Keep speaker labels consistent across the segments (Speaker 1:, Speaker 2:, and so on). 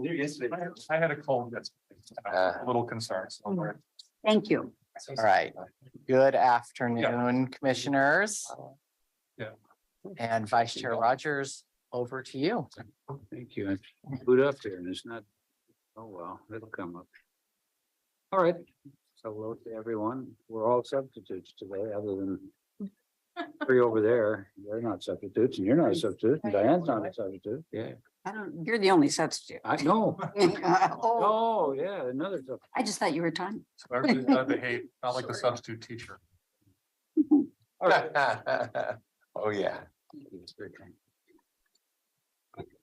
Speaker 1: I had a cold that's a little concerned. So
Speaker 2: Thank you.
Speaker 3: All right. Good afternoon, commissioners.
Speaker 1: Yeah.
Speaker 3: And Vice Chair Rogers, over to you.
Speaker 4: Thank you. I boot up there and it's not, oh, well, it'll come up. All right. So hello to everyone. We're all substitutes today, other than three over there. They're not substitutes and you're not a substitute. And Diane's not a substitute. Yeah.
Speaker 2: You're the only substitute.
Speaker 4: I know.
Speaker 2: Oh,
Speaker 4: Oh, yeah, another substitute.
Speaker 2: I just thought you were time.
Speaker 1: everybody's got to behave, not like the substitute teacher.
Speaker 4: All right.
Speaker 3: Oh, yeah.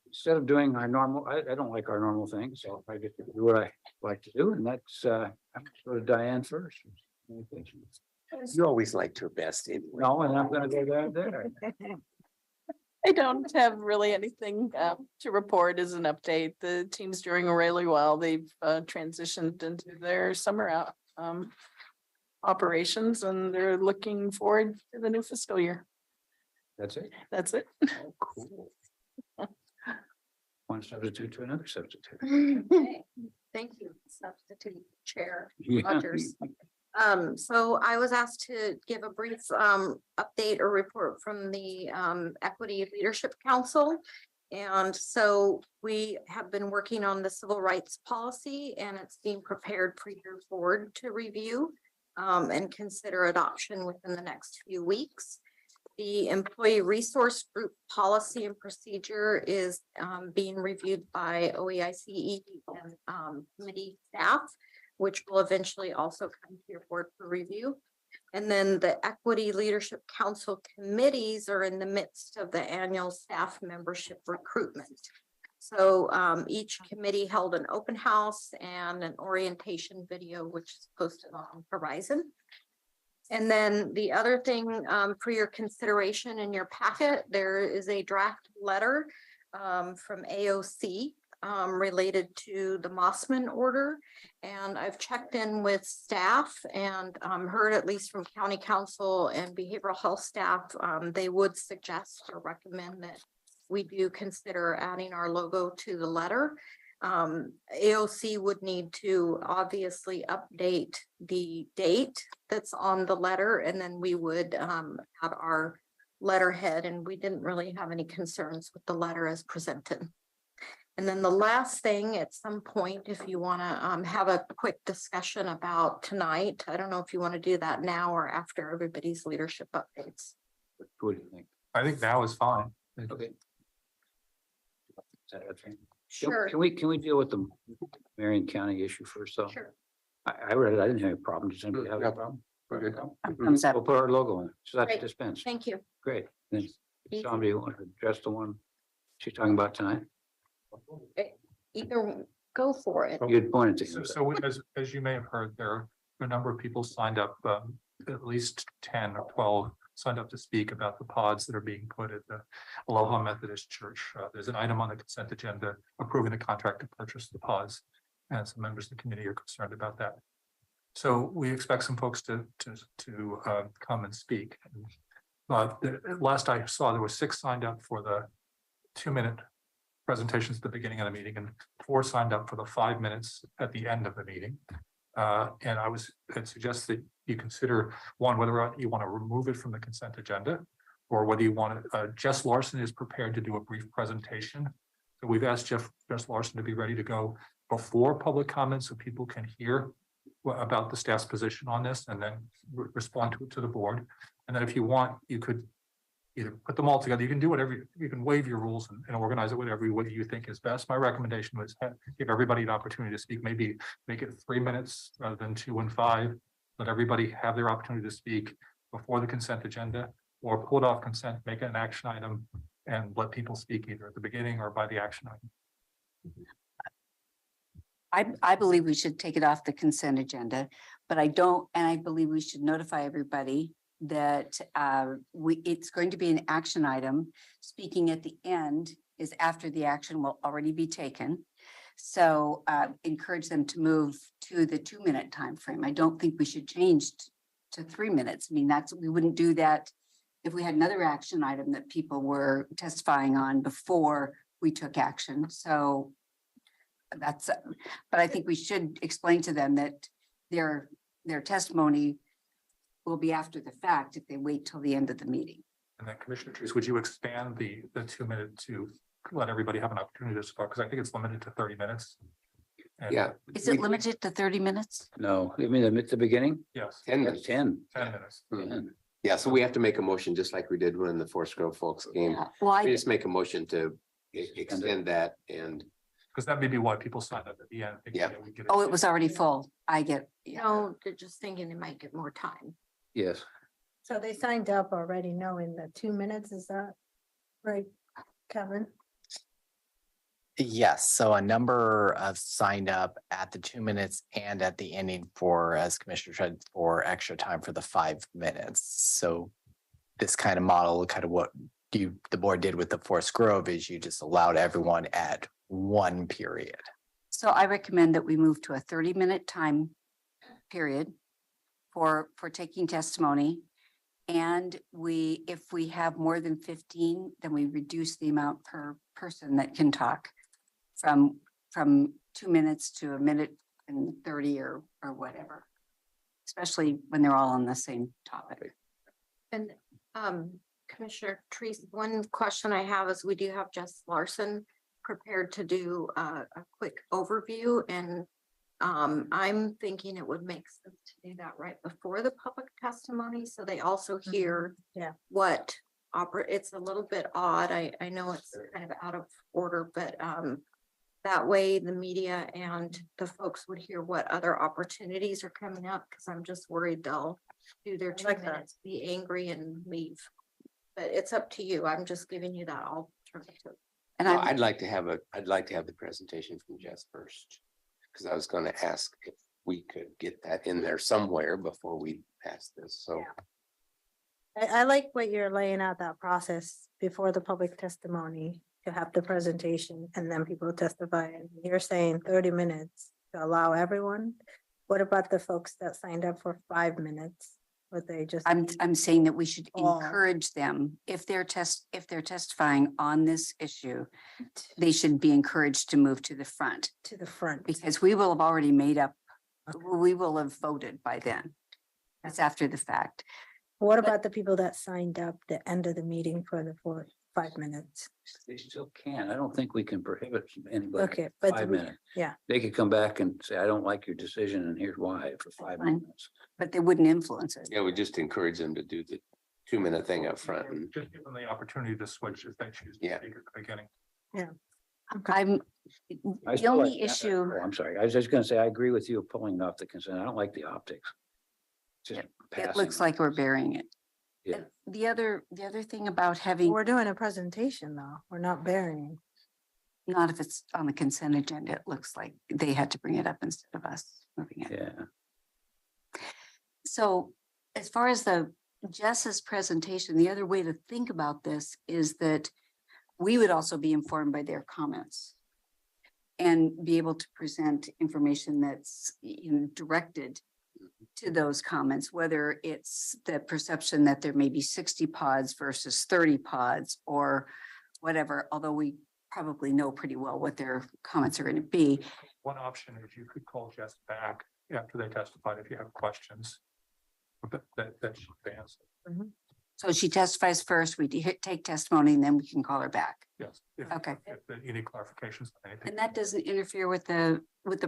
Speaker 4: Instead of doing our normal, I don't like our normal thing, so I get to do what I like to do, and that's I'm gonna go to Diane first.
Speaker 3: You always liked her best anyway.
Speaker 4: No, and I'm gonna go there.
Speaker 5: I don't have really anything to report as an update. The team's doing really well. They've transitioned into their summer out operations, and they're looking forward to the new fiscal year.
Speaker 4: That's it.
Speaker 5: That's it.
Speaker 4: Oh, cool. One substitute to another substitute.
Speaker 6: Thank you, substitute chair
Speaker 4: Yeah.
Speaker 6: Rogers. So I was asked to give a brief update or report from the Equity Leadership Council. And so we have been working on the civil rights policy, and it's being prepared for your board to review and consider adoption within the next few weeks. The employee resource group policy and procedure is being reviewed by OEICE and committee staff, which will eventually also come to your board for review. And then the Equity Leadership Council committees are in the midst of the annual staff membership recruitment. So each committee held an open house and an orientation video, which is posted on Horizon. And then the other thing for your consideration in your packet, there is a draft letter from AOC related to the Mossman order. And I've checked in with staff and heard, at least from county council and behavioral health staff, they would suggest or recommend that we do consider adding our logo to the letter. AOC would need to obviously update the date that's on the letter, and then we would add our letterhead, and we didn't really have any concerns with the letter as presented. And then the last thing, at some point, if you want to have a quick discussion about tonight, I don't know if you want to do that now or after everybody's leadership updates.
Speaker 4: What do you think?
Speaker 1: I think now is fine.
Speaker 4: Okay.
Speaker 6: Sure.
Speaker 4: Can we deal with the Marion County issue first, though?
Speaker 6: Sure.
Speaker 4: I read it. I didn't have a problem. Does anybody have a problem?
Speaker 2: Thumbs up.
Speaker 4: We'll put our logo in. So that's
Speaker 6: Great.
Speaker 4: dispensed.
Speaker 6: Thank you.
Speaker 4: Great. Then
Speaker 6: Easy.
Speaker 4: somebody want to address the one she's talking about tonight?
Speaker 6: Either go for it.
Speaker 4: You'd pointed to.
Speaker 1: So as you may have heard, there are a number of people signed up, at least 10 or 12 signed up to speak about the pods that are being put at the Aloha Methodist Church. There's an item on the consent agenda approving the contract to purchase the pods, and some members of the committee are concerned about that. So we expect some folks to come and speak. Last I saw, there were 6 signed up for the 2-minute presentations at the beginning of the meeting, and 4 signed up for the 5 minutes at the end of the meeting. And I'd suggest that you consider whether or not you want to remove it from the consent agenda, or whether you want to, Jess Larson is prepared to do a brief presentation. So we've asked Jess Larson to be ready to go before public comments so people can hear about the staff's position on this and then respond to the board. And then if you want, you could either put them all together. You can do whatever, you can waive your rules and organize it whatever way you think is best. My recommendation was give everybody an opportunity to speak, maybe make it 3 minutes rather than 2 and 5. Let everybody have their opportunity to speak before the consent agenda, or pull it off consent, make it an action item, and let people speak either at the beginning or by the action item.
Speaker 2: I believe we should take it off the consent agenda, but I don't, and I believe we should notify everybody that it's going to be an action item. Speaking at the end is after the action will already be taken. So encourage them to move to the 2-minute time frame. I don't think we should change to 3 minutes. I mean, we wouldn't do that if we had another action item that people were testifying on before we took action. So That's, but I think we should explain to them that their testimony will be after the fact if they wait till the end of the meeting.
Speaker 1: And then Commissioner Trees, would you expand the 2 minute to let everybody have an opportunity to speak? Because I think it's limited to 30 minutes. And
Speaker 7: Yeah.
Speaker 2: Is it limited to 30 minutes?
Speaker 4: No, I mean, at the beginning,
Speaker 1: Yes,
Speaker 7: 10
Speaker 4: that's
Speaker 7: minutes.
Speaker 4: 10.
Speaker 1: 10 minutes.
Speaker 7: Mhm. Yeah, so we have to make a motion just like we did when the Forest Grove folks came.
Speaker 2: Yeah, well,
Speaker 7: We
Speaker 2: I,
Speaker 7: just make a motion to extend that and
Speaker 1: Because that may be why people signed up at the end. thinking
Speaker 7: Yeah.
Speaker 1: that we get
Speaker 2: oh, it was already full. I get, yeah.
Speaker 6: No, they're just thinking they might get more time.
Speaker 4: Yes,
Speaker 8: So they signed up already knowing the 2 minutes, is that right, Kevin?
Speaker 3: Yes, so a number of signed up at the 2 minutes and at the ending for, as Commissioner said, for extra time for the 5 minutes. So this kind of model, kind of what the board did with the Forest Grove is you just allowed everyone at one period.
Speaker 2: So I recommend that we move to a 30-minute time period for taking testimony. And if we have more than 15, then we reduce the amount per person that can talk from 2 minutes to 1:30 or whatever. Especially when they're all on the same topic.
Speaker 6: And Commissioner Trees, one question I have is we do have Jess Larson prepared to do a quick overview, and I'm thinking it would make sense to do that right before the public testimony, so they also hear
Speaker 8: Yeah.
Speaker 6: what it's a little bit odd. I know it's kind of out of order, but that way the media and the folks would hear what other opportunities are coming up, because I'm just worried they'll do their 2
Speaker 8: like that.
Speaker 6: minutes, be angry and leave. But it's up to you. I'm just giving you that alternative.
Speaker 2: And
Speaker 7: well,
Speaker 2: I,
Speaker 7: I'd like to have the presentation from Jess first. Because I was gonna ask if we could get that in there somewhere before we pass this, so.
Speaker 8: I like what you're laying out, that process before the public testimony to have the presentation and then people testify. And you're saying 30 minutes to allow everyone. What about the folks that signed up for 5 minutes? Would they just?
Speaker 2: I'm saying that we should
Speaker 8: Oh.
Speaker 2: encourage them, if they're testifying on this issue, they should be encouraged to move to the front,
Speaker 8: To the front.
Speaker 2: because we will have already made up, we will have voted by then. It's after the fact.
Speaker 8: What about the people that signed up the end of the meeting for the 5 minutes?
Speaker 4: they still can. I don't think we can prohibit anybody.
Speaker 8: Okay, but
Speaker 4: 5 minutes.
Speaker 8: yeah.
Speaker 4: They could come back and say, I don't like your decision and here's why for 5
Speaker 2: Fine.
Speaker 4: minutes.
Speaker 2: But they wouldn't influence it.
Speaker 7: Yeah, we just encourage them to do the 2 minute thing up front and
Speaker 1: Just give them the opportunity to switch if they choose to
Speaker 7: Yeah.
Speaker 1: speak at the beginning.
Speaker 2: I'm,
Speaker 4: I
Speaker 2: the
Speaker 4: still
Speaker 2: only
Speaker 4: like that.
Speaker 2: issue,
Speaker 4: Oh, I'm sorry. I was just gonna say, I agree with you pulling off the consent. I don't like the optics. Just
Speaker 2: it looks like we're burying it.
Speaker 4: Yeah.
Speaker 2: And the other thing about having,
Speaker 8: We're doing a presentation though. We're not burying.
Speaker 2: not if it's on the consent agenda, it looks like they had to bring it up instead of us moving it.
Speaker 4: Yeah,
Speaker 2: So as far as Jess's presentation, the other way to think about this is that we would also be informed by their comments and be able to present information that's, directed to those comments, whether it's the perception that there may be 60 pods versus 30 pods or whatever, although we probably know pretty well what their comments are going to be.
Speaker 1: One option is you could call Jess back after they testified if you have questions. That she can answer.
Speaker 2: So she testifies first, we take testimony, and then we can call her back.
Speaker 1: Yes. if-
Speaker 2: Okay.
Speaker 1: If you need clarifications on anything.
Speaker 2: And that doesn't interfere with with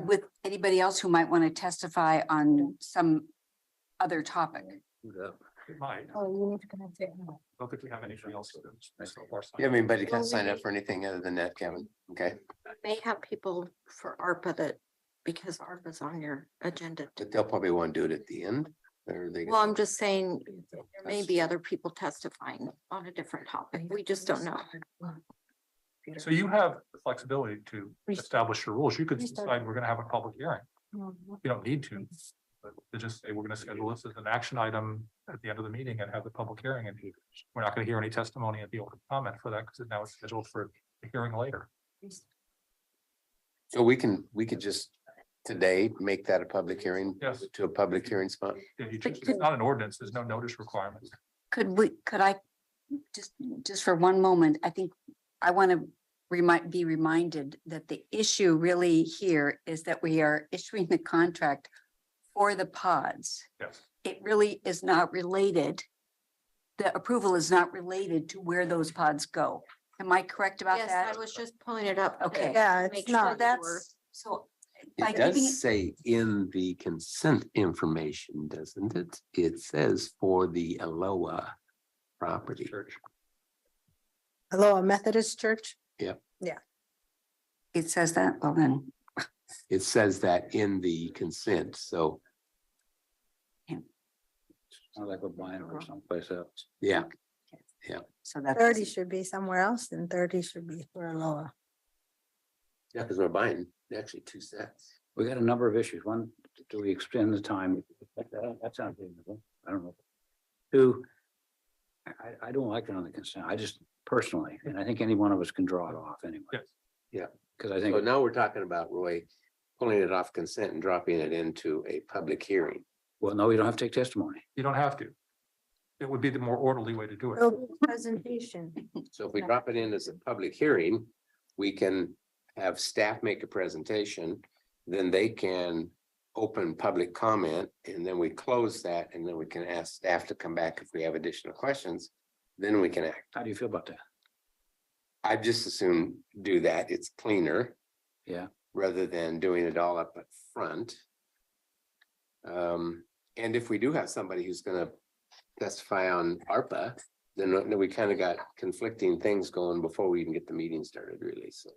Speaker 8: With
Speaker 2: anybody else who might want to testify on some other topic.
Speaker 1: It might.
Speaker 8: Oh, you need to connect it.
Speaker 1: I don't think we have anything else to do so far.
Speaker 7: you have anybody can sign up for anything other than that, Kevin, okay?
Speaker 6: May have people for ARPA because ARPA's on your agenda.
Speaker 7: But they'll probably want to do it at the end, or they.
Speaker 6: Well, I'm just saying, there may be other people testifying on a different topic. We just don't know.
Speaker 1: So you have the flexibility to establish your rules. You could decide we're gonna have a public hearing. You don't need to. But to just say, we're gonna schedule this as an action item at the end of the meeting and have the public hearing, and we're not gonna hear any testimony at the open comment for that, because now it's scheduled for a hearing later.
Speaker 7: So we could just today make that a public hearing.
Speaker 1: Yes.
Speaker 7: To a public hearing spot.
Speaker 1: If you choose, it's not an ordinance, there's no notice requirement.
Speaker 2: Could I, just for one moment, I think I want to be reminded that the issue really here is that we are issuing the contract for the pods.
Speaker 1: Yes.
Speaker 2: It really is not related. The approval is not related to where those pods go. Am I correct about
Speaker 6: Yes,
Speaker 2: that?
Speaker 6: I was just pulling it up. to
Speaker 2: Okay.
Speaker 8: Yeah,
Speaker 6: make
Speaker 8: it's
Speaker 6: sure
Speaker 8: not.
Speaker 6: that we're-
Speaker 2: So by
Speaker 7: It
Speaker 2: giving,
Speaker 7: does say in the consent information, doesn't it? It says for the Aloha property.
Speaker 1: Church.
Speaker 8: Aloha Methodist Church.
Speaker 2: it says that, well then,
Speaker 7: It says that in the consent, so,
Speaker 4: Sounds like we're buying it or someplace else.
Speaker 7: yeah.
Speaker 2: so that's.
Speaker 8: 30 should be somewhere else and 30 should be for Aloha.
Speaker 7: Yeah, because we're buying actually two sets.
Speaker 4: We got a number of issues. One, do we extend the time? That sounds reasonable. I don't know. Two, I don't like it on the consent. I just personally, and I think any one of us can draw it off anyway.
Speaker 1: Yes.
Speaker 7: Yeah.
Speaker 4: Because I
Speaker 7: So
Speaker 4: think,
Speaker 7: now we're talking about, Roy, pulling it off consent and dropping it into a public hearing.
Speaker 4: well, no, we don't have to take testimony.
Speaker 1: You don't have to. It would be the more orderly way to do it.
Speaker 8: So presentation.
Speaker 7: So if we drop it in as a public hearing, we can have staff make a presentation, then they can open public comment, and then we close that, and then we can ask staff to come back if we have additional questions, then we can act.
Speaker 4: How do you feel about that?
Speaker 7: I'd just as soon do that. It's cleaner
Speaker 4: Yeah,
Speaker 7: rather than doing it all up front. And if we do have somebody who's gonna testify on ARPA, then we kind of got conflicting things going before we even get the meeting started, really, so.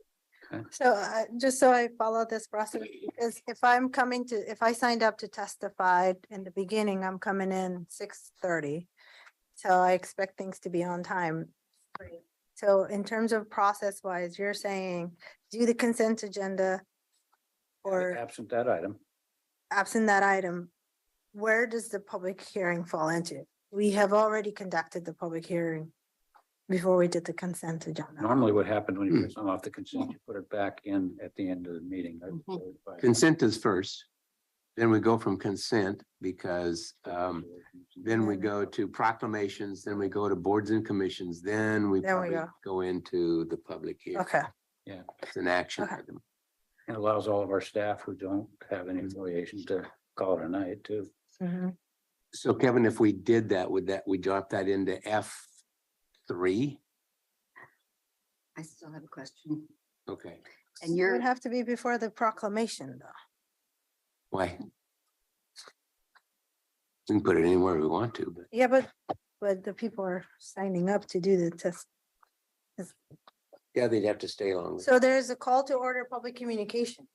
Speaker 8: So just so I follow this process, because if I signed up to testify in the beginning, I'm coming in 6:30. So I expect things to be on time. So in terms of process wise, you're saying do the consent agenda or
Speaker 4: absent that item.
Speaker 8: absent that item, where does the public hearing fall into? We have already conducted the public hearing before we did the consent agenda.
Speaker 4: Normally what happens when you put something off the consent, you put it back in at the end of the meeting.
Speaker 7: Consent is first, then we go from consent because then we go to proclamations, then we go to boards and commissions, then we
Speaker 8: There we
Speaker 7: probably go into the public hearing.
Speaker 8: Okay,
Speaker 7: It's an action
Speaker 8: Okay.
Speaker 7: item.
Speaker 4: It allows all of our staff who don't have any affiliation to call it a night too.
Speaker 8: mhm.
Speaker 7: So Kevin, if we did that, we drop that into F3?
Speaker 2: I still have a question.
Speaker 7: Okay,
Speaker 2: And
Speaker 8: It
Speaker 2: you're,
Speaker 8: would have to be before the proclamation though.
Speaker 7: why? We can put it anywhere we want to, but
Speaker 8: Yeah, but the people are signing up to do the test.
Speaker 7: yeah, they'd have to stay longer.
Speaker 8: So there's a call to order public communication.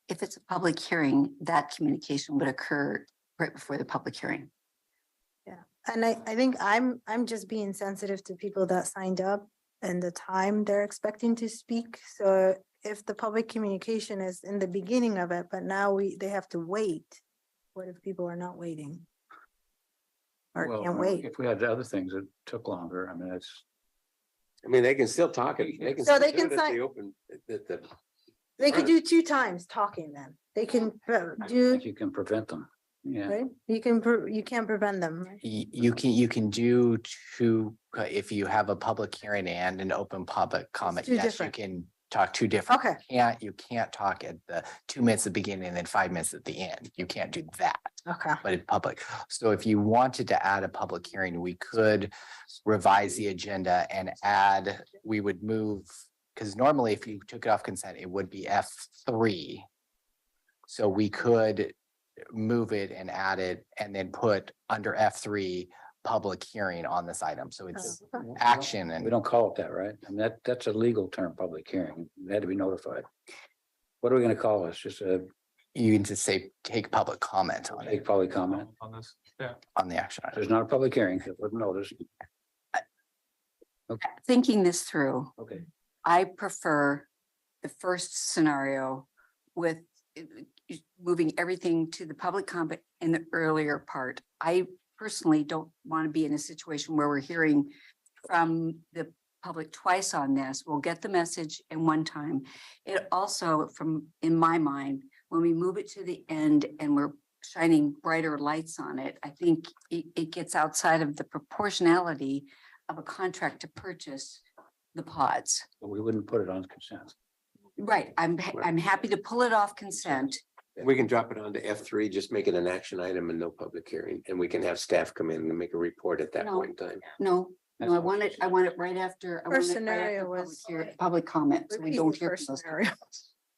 Speaker 2: if it's a public hearing, that communication would occur right before the public hearing.
Speaker 8: And I think I'm just being sensitive to people that signed up and the time they're expecting to speak. So if the public communication is in the beginning of it, but now they have to wait. What if people are not waiting? Or
Speaker 4: Well,
Speaker 8: can't wait?
Speaker 4: If we had other things that took longer, I mean, that's,
Speaker 7: I mean, they can still talk it. They can.
Speaker 8: So
Speaker 7: still
Speaker 8: they
Speaker 7: do
Speaker 8: can
Speaker 7: it at
Speaker 8: sign-
Speaker 7: the open, at the.
Speaker 8: They could do 2 times talking then. They can
Speaker 4: I
Speaker 8: do,
Speaker 4: think you can prevent them. Yeah,
Speaker 8: right? You can't prevent them. Right?
Speaker 3: You can do two, if you have a public hearing and an open public comment,
Speaker 8: two
Speaker 3: yes, you
Speaker 8: different.
Speaker 3: can talk 2 different.
Speaker 8: Okay,
Speaker 3: You can't talk at the 2 minutes at the beginning and then 5 minutes at the end. You can't do that,
Speaker 8: okay.
Speaker 3: but in public. So if you wanted to add a public hearing, we could revise the agenda and add, we would move, because normally if you took it off consent, it would be F3. So we could move it and add it and then put under F3, public hearing on this item. So it's action
Speaker 4: we
Speaker 3: and
Speaker 4: don't call it that, right? And that's a legal term, public hearing. They had to be notified. What are we gonna call this? Just a
Speaker 3: you can just say, take public comment on it,
Speaker 4: take public comment?
Speaker 1: On this, yeah.
Speaker 3: on the action item.
Speaker 4: There's not a public hearing, it wasn't noticed.
Speaker 2: Thinking this through,
Speaker 4: Okay,
Speaker 2: I prefer the first scenario with moving everything to the public comment in the earlier part. I personally don't want to be in a situation where we're hearing from the public twice on this. We'll get the message in one time. It also, in my mind, when we move it to the end and we're shining brighter lights on it, I think it gets outside of the proportionality of a contract to purchase the pods.
Speaker 4: We wouldn't put it on consent.
Speaker 2: Right, I'm happy to pull it off consent.
Speaker 7: We can drop it onto F3, just make it an action item and no public hearing, and we can have staff come in and make a report at that
Speaker 2: No.
Speaker 7: point in time.
Speaker 2: No,
Speaker 4: That's
Speaker 2: no,
Speaker 4: all she said.
Speaker 2: I want it right after. I want
Speaker 8: First
Speaker 2: it right after
Speaker 8: scenario
Speaker 2: public
Speaker 8: was-
Speaker 2: public comment, so we
Speaker 8: Repeat
Speaker 2: don't
Speaker 8: the
Speaker 2: hear
Speaker 8: first
Speaker 2: from those.
Speaker 8: scenario.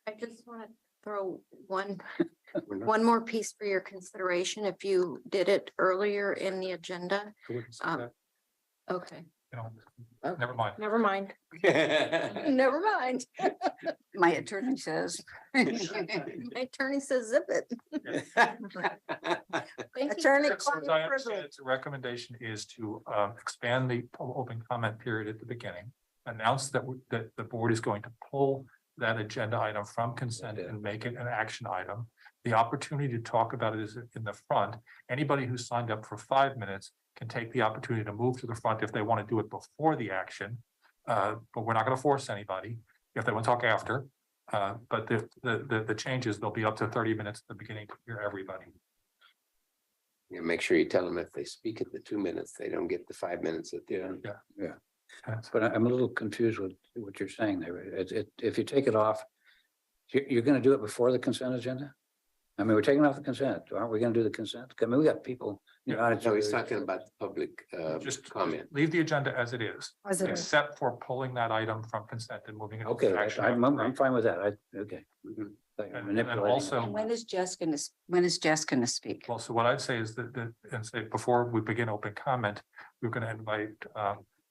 Speaker 6: I just want to throw one
Speaker 7: We're not-
Speaker 6: one more piece for your consideration. If you did it earlier in the agenda.
Speaker 1: I wouldn't say
Speaker 6: Um,
Speaker 1: that,
Speaker 6: Okay,
Speaker 1: you know, never mind.
Speaker 6: never mind. Never mind.
Speaker 2: My attorney says.
Speaker 6: My attorney says zip it. Thank you.
Speaker 8: Attorney
Speaker 1: So as I
Speaker 8: client
Speaker 1: understand
Speaker 8: privilege.
Speaker 1: it, the recommendation is to expand the open comment period at the beginning. Announce that that the board is going to pull that agenda item from consent and make it an action item. The opportunity to talk about it is in the front. Anybody who signed up for 5 minutes can take the opportunity to move to the front if they want to do it before the action. But we're not going to force anybody if they want to talk after. But the changes, there'll be up to 30 minutes at the beginning to hear everybody.
Speaker 7: Yeah, make sure you tell them if they speak at the 2 minutes, they don't get the 5 minutes at the end.
Speaker 4: But I'm a little confused with what you're saying there. If you take it off, you're gonna do it before the consent agenda? I mean, we're taking off the consent. Aren't we gonna do the consent? I mean, we got people. you know,
Speaker 7: No, he's talking about the public
Speaker 1: Just
Speaker 7: comment.
Speaker 1: leave the agenda as it is,
Speaker 8: As it is.
Speaker 1: except for pulling that item from consent and moving it. to
Speaker 4: Okay,
Speaker 1: action
Speaker 4: I'm
Speaker 1: item.
Speaker 4: fine with that. Okay.
Speaker 7: Mhm.
Speaker 4: Like,
Speaker 1: And
Speaker 4: manipulating
Speaker 1: also-
Speaker 2: And when is Jess gonna speak?
Speaker 1: Well, so what I'd say is that, and say, before we begin open comment, we're gonna invite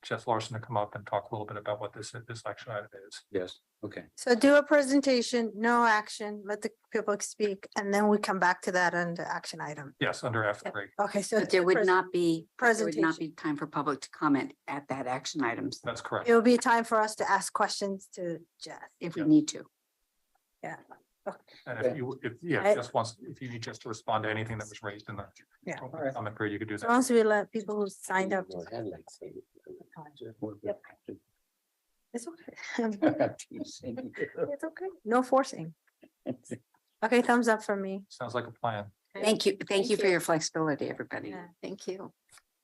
Speaker 1: Jess Larson to come up and talk a little bit about what this action item is.
Speaker 4: Yes, okay.
Speaker 8: So do a presentation, no action, let the people speak, and then we come back to that under action item.
Speaker 1: Yes, under F3.
Speaker 8: Okay, so.
Speaker 2: But there would not be, there would
Speaker 8: Presentation.
Speaker 2: not be time for public to comment at that action items
Speaker 1: That's correct.
Speaker 8: It will be time for us to ask questions to Jeff.
Speaker 2: if we
Speaker 1: Yes.
Speaker 2: need to.
Speaker 1: And
Speaker 4: Okay.
Speaker 1: if you,
Speaker 8: I-
Speaker 1: if you need just to respond to anything that was raised in the
Speaker 8: Yeah.
Speaker 1: open
Speaker 4: Alright.
Speaker 1: comment period, you could do
Speaker 8: As
Speaker 1: that.
Speaker 8: long as we let people who signed up,
Speaker 7: No, I had like say-
Speaker 8: Yep. it's okay. It's okay, no forcing. Okay, thumbs up for me.
Speaker 1: Sounds like a plan.
Speaker 2: Thank you for
Speaker 6: you.
Speaker 2: your flexibility, everybody.
Speaker 8: Yeah.
Speaker 6: Thank you.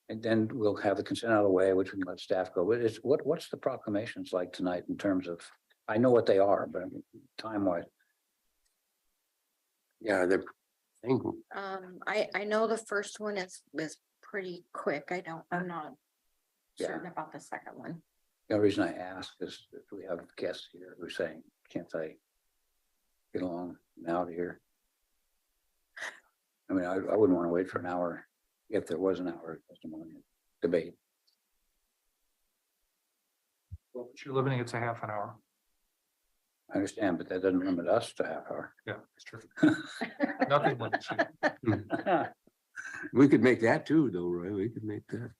Speaker 4: And then we'll have the consent out of the way, which we can let staff go. But what's the proclamations like tonight in terms of, I know what they are, but time wise.
Speaker 7: Yeah, they're, I think,
Speaker 6: I know the first one is pretty quick. I'm not
Speaker 4: Yeah.
Speaker 6: certain about the second one.
Speaker 4: The only reason I ask is if we have guests here who's saying, can't they get along now to here? I mean, I wouldn't want to wait for an hour if there was an hour of testimony debate.
Speaker 1: Well, but you're limiting it to half an hour.
Speaker 4: I understand, but that doesn't limit us to half hour.
Speaker 1: Yeah, that's true. Nothing limits you.
Speaker 7: we could make that too, though, Roy. We could make that,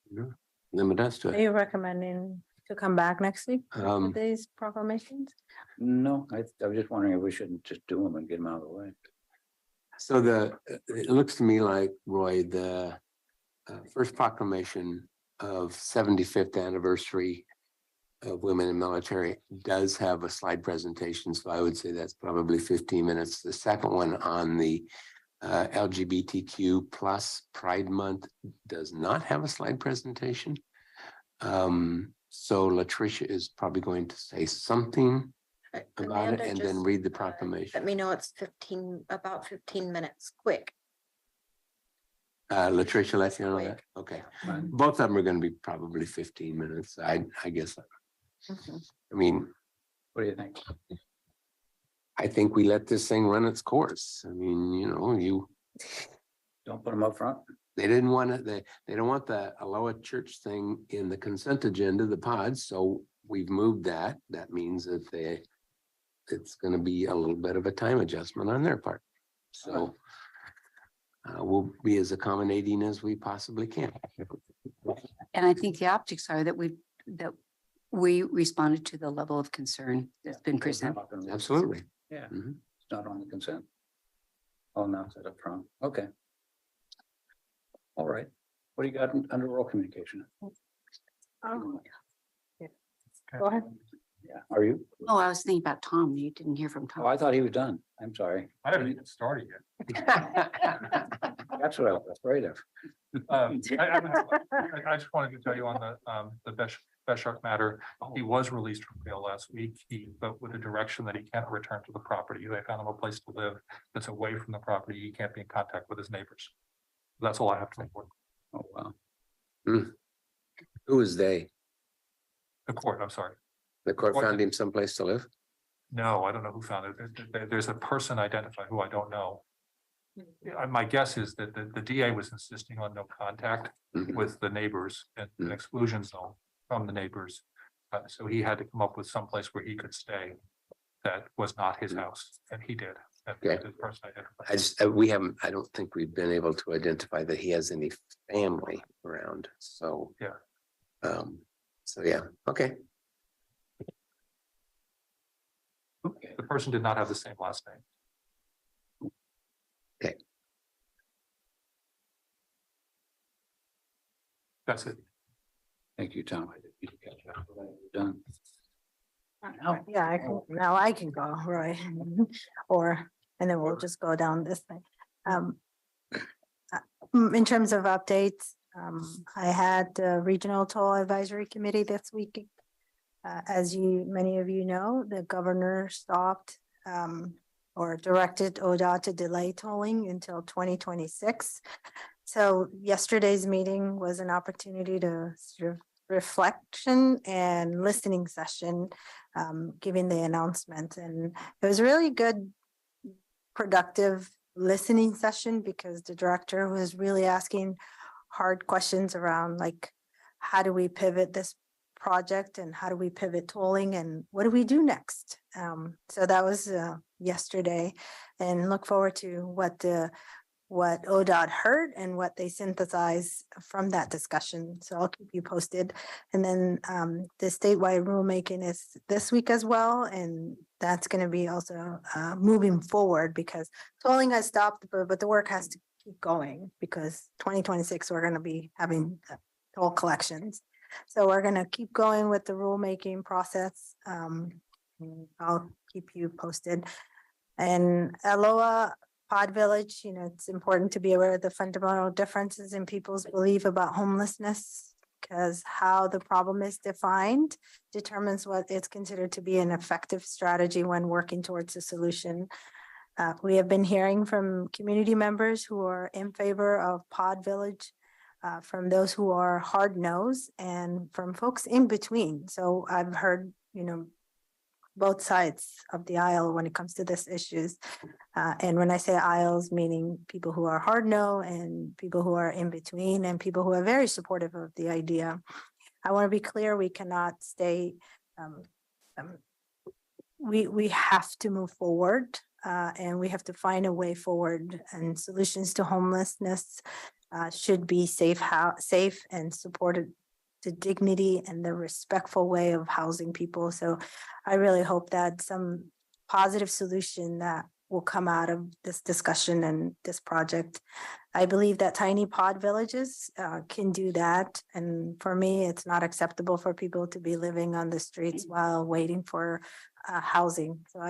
Speaker 7: limit us to
Speaker 8: Are
Speaker 7: it.
Speaker 8: you recommending to come back next week
Speaker 7: Um,
Speaker 8: with these proclamations?
Speaker 4: No, I was just wondering if we shouldn't just do them and get them out of the way.
Speaker 7: So it looks to me like, Roy, the first proclamation of 75th anniversary of women in military does have a slide presentation, so I would say that's probably 15 minutes. The second one on the LGBTQ plus Pride Month does not have a slide presentation. So Latricia is probably going to say something about it
Speaker 6: Amanda
Speaker 7: and then
Speaker 6: just,
Speaker 7: read the
Speaker 6: Let
Speaker 7: proclamation.
Speaker 6: me know it's about 15 minutes, quick.
Speaker 7: Latricia, let you know that?
Speaker 6: Quick.
Speaker 7: Okay.
Speaker 4: Fine.
Speaker 7: Both of them are gonna be probably 15 minutes. I guess.
Speaker 6: Mhm.
Speaker 7: I mean,
Speaker 4: What do you think?
Speaker 7: I think we let this thing run its course. I mean,
Speaker 4: Don't put them up front?
Speaker 7: they didn't want it, they don't want the Aloha Church thing in the consent agenda, the pods, so we've moved that. That means that it's gonna be a little bit of a time adjustment on their part. So we'll be as accommodating as we possibly can.
Speaker 2: And I think the optics are that we responded to the level of concern that's been presented.
Speaker 7: Absolutely.
Speaker 4: Yeah,
Speaker 7: Mhm.
Speaker 4: it's not on the consent. Oh, no, it's up front. Okay. All right. What do you got under oral communication?
Speaker 8: Oh. Yeah. Go ahead.
Speaker 4: Yeah, are you?
Speaker 2: Oh, I was thinking about Tom. You didn't hear from
Speaker 4: Oh, I
Speaker 2: Tom.
Speaker 4: thought he was done. I'm sorry.
Speaker 1: I haven't even started yet.
Speaker 4: That's what I was afraid of.
Speaker 1: I just wanted to tell you on the Special matter. He was released from bail last week. But with a direction that he can't return to the property. They found him a place to live that's away from the property. He can't be in contact with his neighbors. That's all I have to report.
Speaker 4: Oh, wow.
Speaker 7: Who is they?
Speaker 1: The court, I'm sorry.
Speaker 7: The court
Speaker 1: What?
Speaker 7: found him someplace to live?
Speaker 1: No, I don't know who found it. There's a person identified who I don't know. My guess is that the DA was insisting on no contact
Speaker 7: Mhm.
Speaker 1: with the neighbors and an exclusion zone from the neighbors. So he had to come up with some place where he could stay that was not his house, and he did. And
Speaker 7: Okay.
Speaker 1: the person identified.
Speaker 7: I just, I don't think we've been able to identify that he has any family around, so.
Speaker 1: Yeah.
Speaker 7: So yeah, okay.
Speaker 4: Okay.
Speaker 1: The person did not have the same last name.
Speaker 7: Okay.
Speaker 1: That's it.
Speaker 4: Thank you, Tom. I didn't mean to catch up. Done.
Speaker 8: Yeah, now I can go, Roy, or, and then we'll just go down this thing. In terms of updates, I had the Regional Toll Advisory Committee this week. As many of you know, the governor stopped or directed ODOT to delay tolling until 2026. So yesterday's meeting was an opportunity to sort of reflection and listening session, giving the announcement. And it was a really good, productive listening session because the director was really asking hard questions around like, how do we pivot this project and how do we pivot tolling and what do we do next? So that was yesterday, and look forward to what ODOT heard and what they synthesize from that discussion. So I'll keep you posted. And then the statewide rulemaking is this week as well. And that's going to be also moving forward because tolling has stopped, but the work has to keep going because 2026, we're going to be having toll collections. So we're going to keep going with the rulemaking process. I'll keep you posted. And Aloha Pod Village, it's important to be aware of the fundamental differences in people's belief about homelessness because how the problem is defined determines what is considered to be an effective strategy when working towards a solution. We have been hearing from community members who are in favor of Pod Village, from those who are hard-nosed and from folks in between. So I've heard, both sides of the aisle when it comes to this issues. And when I say aisles, meaning people who are hard-nosed and people who are in between and people who are very supportive of the idea. I want to be clear, we cannot stay, we have to move forward and we have to find a way forward, and solutions to homelessness should be safe and supported the dignity and the respectful way of housing people. So I really hope that some positive solution that will come out of this discussion and this project. I believe that tiny pod villages can do that. And for me, it's not acceptable for people to be living on the streets while waiting for housing. So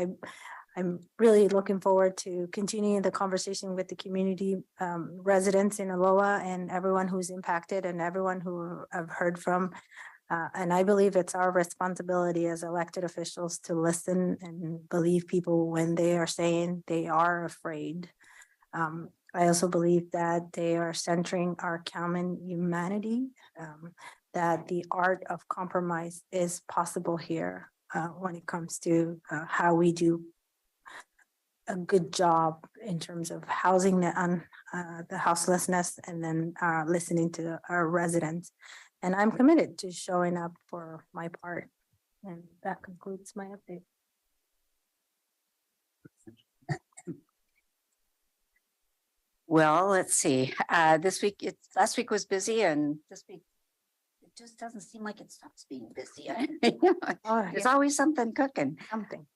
Speaker 8: I'm really looking forward to continuing the conversation with the community residents in Aloha and everyone who's impacted and everyone who I've heard from. And I believe it's our responsibility as elected officials to listen and believe people when they are saying they are afraid. I also believe that they are centering our common humanity, that the art of compromise is possible here when it comes to how we do a good job in terms of housing the houselessness and then listening to our residents. And I'm committed to showing up for my part. And that concludes my update.
Speaker 2: Well, let's see. Last week was busy and this week it just doesn't seem like it stops being busy. There's always something cooking.
Speaker 8: Something.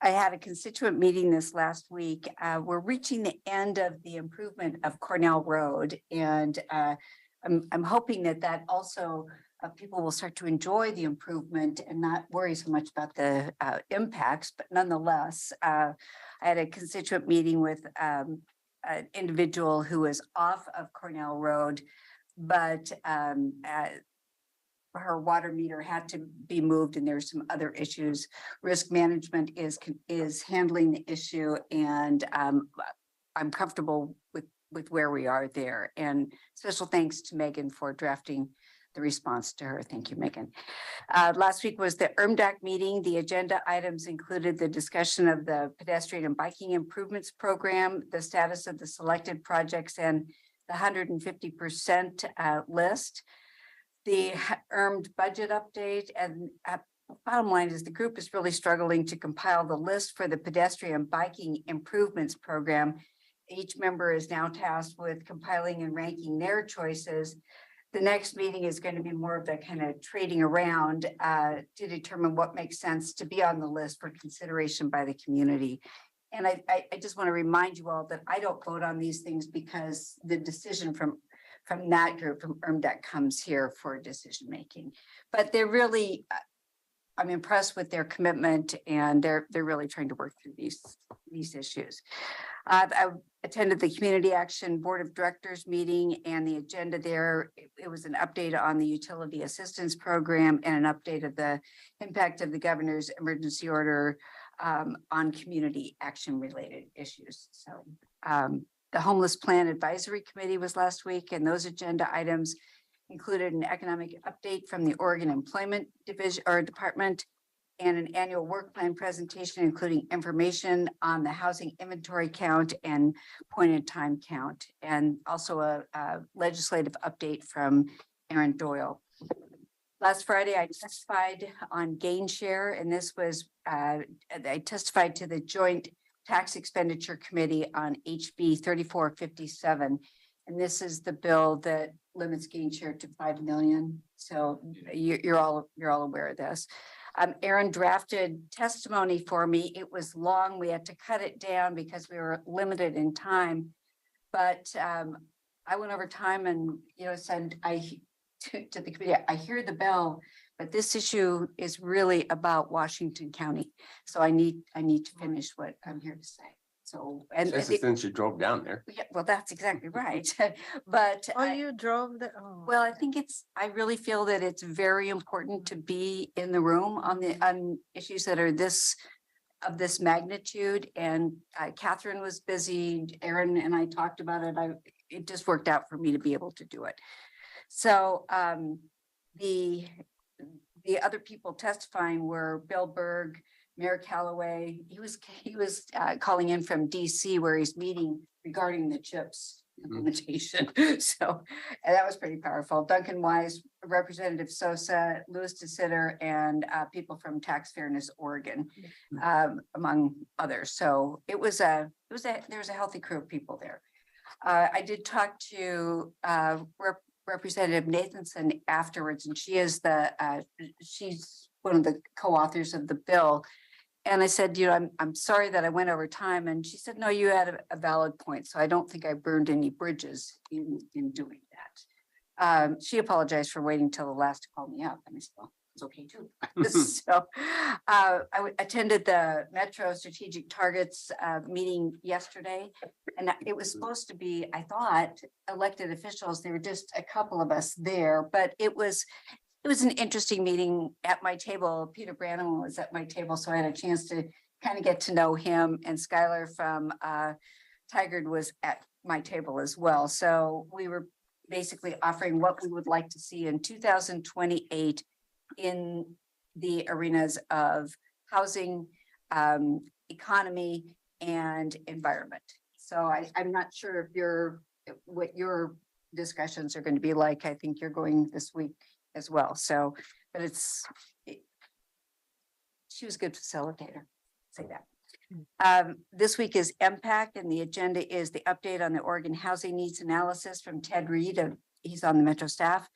Speaker 2: I had a constituent meeting this last week. We're reaching the end of the improvement of Cornell Road, and I'm hoping that also people will start to enjoy the improvement and not worry so much about the impacts. But nonetheless, I had a constituent meeting with an individual who is off of Cornell Road, but her water meter had to be moved and there's some other issues. Risk management is handling the issue, and I'm comfortable with where we are there. And special thanks to Megan for drafting the response to her. Thank you, Megan. Last week was the ERMDAC meeting. The agenda items included the discussion of the pedestrian and biking improvements program, the status of the selected projects, and the 150% list. The ERMD budget update, and bottom line is the group is really struggling to compile the list for the pedestrian biking improvements program. Each member is now tasked with compiling and ranking their choices. The next meeting is going to be more of the kind of trading around to determine what makes sense to be on the list for consideration by the community. And I just want to remind you all that I don't vote on these things because the decision from that group, from ERMDAC, comes here for decision making. But they're really, I'm impressed with their commitment, and they're really trying to work through these issues. I attended the Community Action Board of Directors meeting, and the agenda there, it was an update on the utility assistance program and an update of the impact of the governor's emergency order on community action related issues. So the Homeless Plan Advisory Committee was last week, and those agenda items included an economic update from the Oregon Employment Division or Department, and an annual work plan presentation, including information on the housing inventory count and point in time count, and also a legislative update from Aaron Doyle. Last Friday, I testified on gain share, and this was, I testified to the Joint Tax Expenditure Committee on HB 3457. And this is the bill that limits gain share to 5 million. So you're all aware of this. Aaron drafted testimony for me. It was long. We had to cut it down because we were limited in time. But I went over time and, said to the committee, I hear the bell, but this issue is really about Washington County. So I need to finish what I'm here to say. So, and
Speaker 7: Since you drove down there.
Speaker 2: yeah, well, that's exactly right. But
Speaker 8: You drove the, oh.
Speaker 2: well, I think I really feel that it's very important to be in the room on issues that are of this magnitude. And Catherine was busy. Aaron and I talked about it. It just worked out for me to be able to do it. So the other people testifying were Bill Berg, Mayor Callaway. He was calling in from DC where he's meeting regarding the CHIPS implementation. So and that was pretty powerful. Duncan Wise, Representative Sosa, Louis DeSitter, and people from Tax Fairness Oregon, among others. So there was a healthy crew of people there. I did talk to Representative Nathanson afterwards, and she's one of the co-authors of the bill. And I said, I'm sorry that I went over time. And she said, no, you had a valid point. So I don't think I burned any bridges in doing that. She apologized for waiting till the last to call me up. And I said, well, it's okay too. So I attended the Metro Strategic Targets meeting yesterday. And it was supposed to be, I thought, elected officials. There were just a couple of us there, but it was an interesting meeting at my table. Peter Branham was at my table, so I had a chance to kind of get to know him, and Skylar from Tigard was at my table as well. So we were basically offering what we would like to see in 2028 in the arenas of housing, economy, and environment. So I'm not sure what your discussions are going to be like. I think you're going this week as well. So, but she was a good facilitator, say that. This week is MPAC, and the agenda is the update on the Oregon Housing Needs Analysis from Ted Reed. He's on the Metro staff.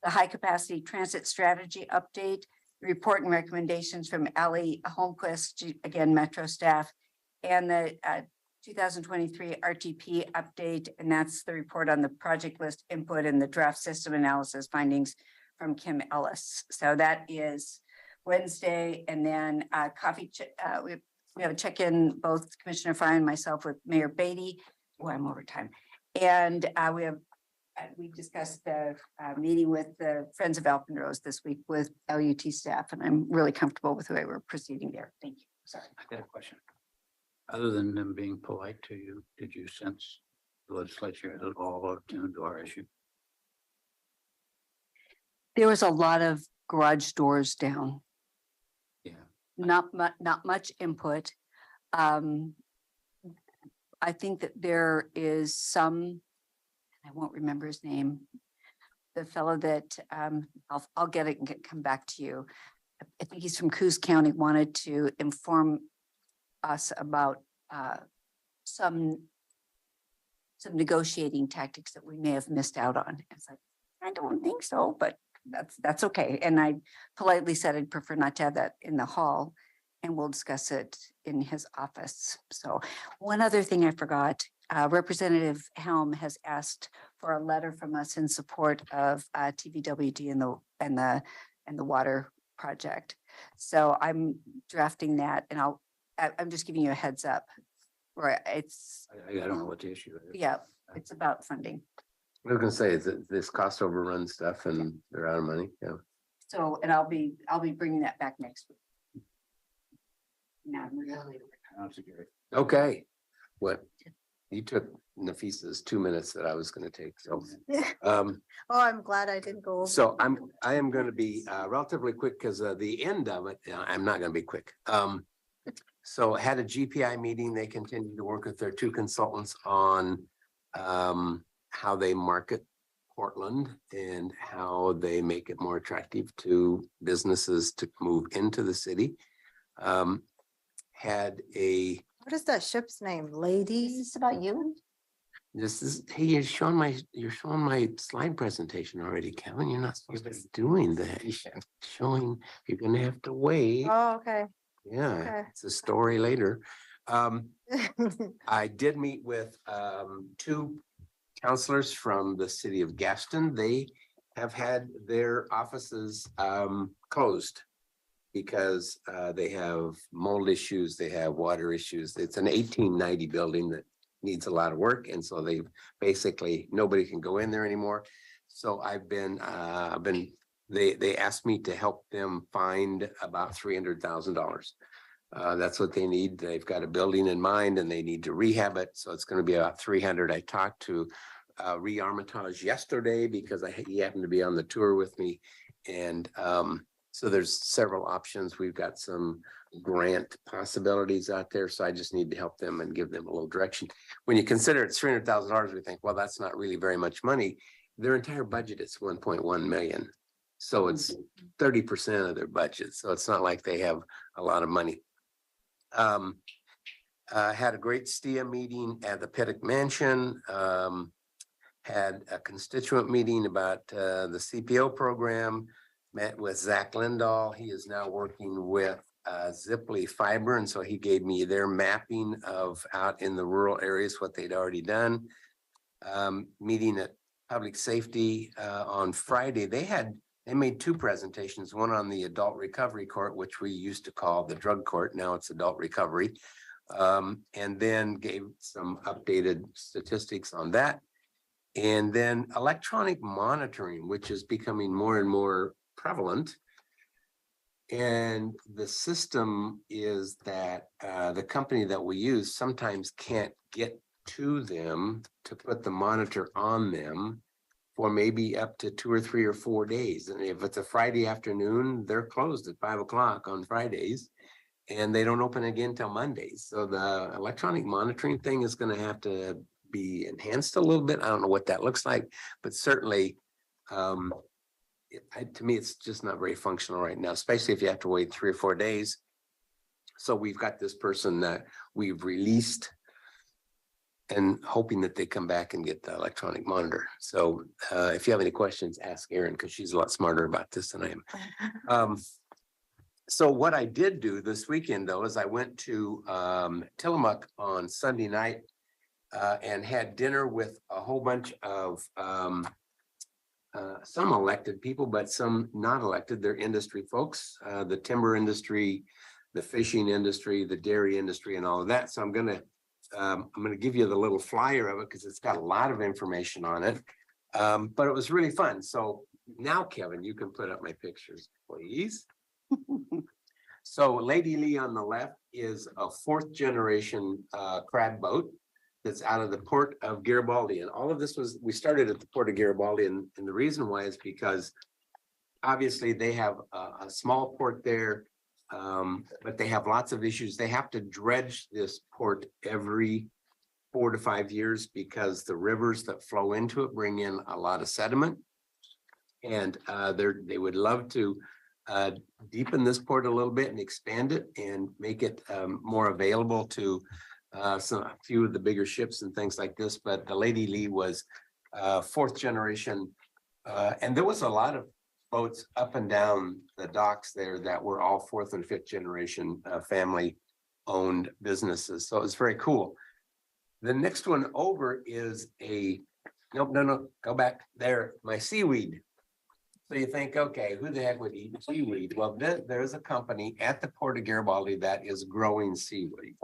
Speaker 2: The High Capacity Transit Strategy update, the report and recommendations from Ali Holmquist, again, Metro staff, and the 2023 RTP update, and that's the report on the project list input and the draft system analysis findings from Kim Ellis. So that is Wednesday, and then we have a check-in, both Commissioner Fry and myself, with Mayor Beatty. Oh, I'm over time. And we have we discussed the meeting with the Friends of Alpenrose this week with LUT staff, and I'm really comfortable with the way we're proceeding there. Thank you. Sorry.
Speaker 4: I got a question. Other than them being polite to you, did you sense the legislature at all attuned to our issue?
Speaker 2: There was a lot of garage doors down,
Speaker 4: Yeah.
Speaker 2: not much input. I think that there is some, I won't remember his name. The fellow that, I'll get it and come back to you. I think he's from Coos County, wanted to inform us about some negotiating tactics that we may have missed out on. It's like, I don't think so, but that's okay. And I politely said I'd prefer not to have that in the hall, and we'll discuss it in his office. So one other thing I forgot, Representative Helm has asked for a letter from us in support of TVWD and the water project. So I'm drafting that, and I'm just giving you a heads up. Right, it's,
Speaker 4: I don't know what the issue is.
Speaker 2: yeah, it's about funding.
Speaker 7: I was gonna say that this cost overrun stuff and they're out of money, yeah.
Speaker 2: So, and I'll be bringing that back next week. Now,
Speaker 4: That's great.
Speaker 7: Okay, what, you took Nafisa's 2 minutes that I was gonna take, so.
Speaker 8: Oh, I'm glad I didn't go. over.
Speaker 7: So I am gonna be relatively quick because the end of it, I'm not gonna be quick. So had a GPI meeting, they continue to work with their two consultants on how they market Portland and how they make it more attractive to businesses to move into the city. Had a,
Speaker 8: What is that ship's name?
Speaker 2: is
Speaker 8: Ladies?
Speaker 2: this about you?
Speaker 7: this is, hey, you're showing my slide presentation already, Kevin. You're not supposed to be doing that. Showing, you're gonna have to wait.
Speaker 8: Oh, okay.
Speaker 7: Yeah,
Speaker 8: okay.
Speaker 7: it's a story later. I did meet with two counselors from the city of Gaston. They have had their offices closed because they have mold issues, they have water issues. It's an 1890 building that needs a lot of work, and so they basically nobody can go in there anymore. So they asked me to help them find about $300,000. That's what they need. They've got a building in mind and they need to rehab it. So it's going to be about 300. I talked to Re-Armitage yesterday because he happened to be on the tour with me. And so there's several options. We've got some grant possibilities out there. So I just need to help them and give them a little direction. When you consider it's $300,000, we think, well, that's not really very much money. Their entire budget is 1.1 million. So it's 30% of their budget. So it's not like they have a lot of money. Had a great STIA meeting at the Pittock Mansion. Had a constituent meeting about the CPO program. Met with Zach Lindahl. He is now working with Ziply Fiber. And so he gave me their mapping of out in the rural areas, what they'd already done. Meeting at Public Safety on Friday. They made two presentations, one on the adult recovery court, which we used to call the drug court. Now it's adult recovery. And then gave some updated statistics on that. And then electronic monitoring, which is becoming more and more prevalent. And the system is that the company that we use sometimes can't get to them to put the monitor on them for maybe up to 2 or 3 or 4 days. And if it's a Friday afternoon, they're closed at 5 o'clock on Fridays and they don't open again till Mondays. So the electronic monitoring thing is going to have to be enhanced a little bit. I don't know what that looks like, but certainly to me, it's just not very functional right now, especially if you have to wait 3 or 4 days. So we've got this person that we've released and hoping that they come back and get the electronic monitor. So if you have any questions, ask Erin because she's a lot smarter about this than I am. So what I did do this weekend, though, is I went to Tillamook on Sunday night and had dinner with a whole bunch of some elected people, but some not elected. They're industry folks, the timber industry, the fishing industry, the dairy industry, and all of that. So I'm going to give you the little flyer of it because it's got a lot of information on it. But it was really fun. So now, Kevin, you can put up my pictures, please. So Lady Lee on the left is a 4th generation crab boat that's out of the port of Garibaldi. And all of this we started at the port of Garibaldi. And the reason why is because obviously they have a small port there, but they have lots of issues. They have to dredge this port every 4 to 5 years because the rivers that flow into it bring in a lot of sediment. And they would love to deepen this port a little bit and expand it and make it more available to a few of the bigger ships and things like this. But the Lady Lee was 4th generation. And there was a lot of boats up and down the docks there that were all 4th and 5th generation family owned businesses. So it was very cool. The next one over is no, go back there, my seaweed. So you think, okay, who the heck would eat seaweed? Well, there's a company at the Port of Garibaldi that is growing seaweed.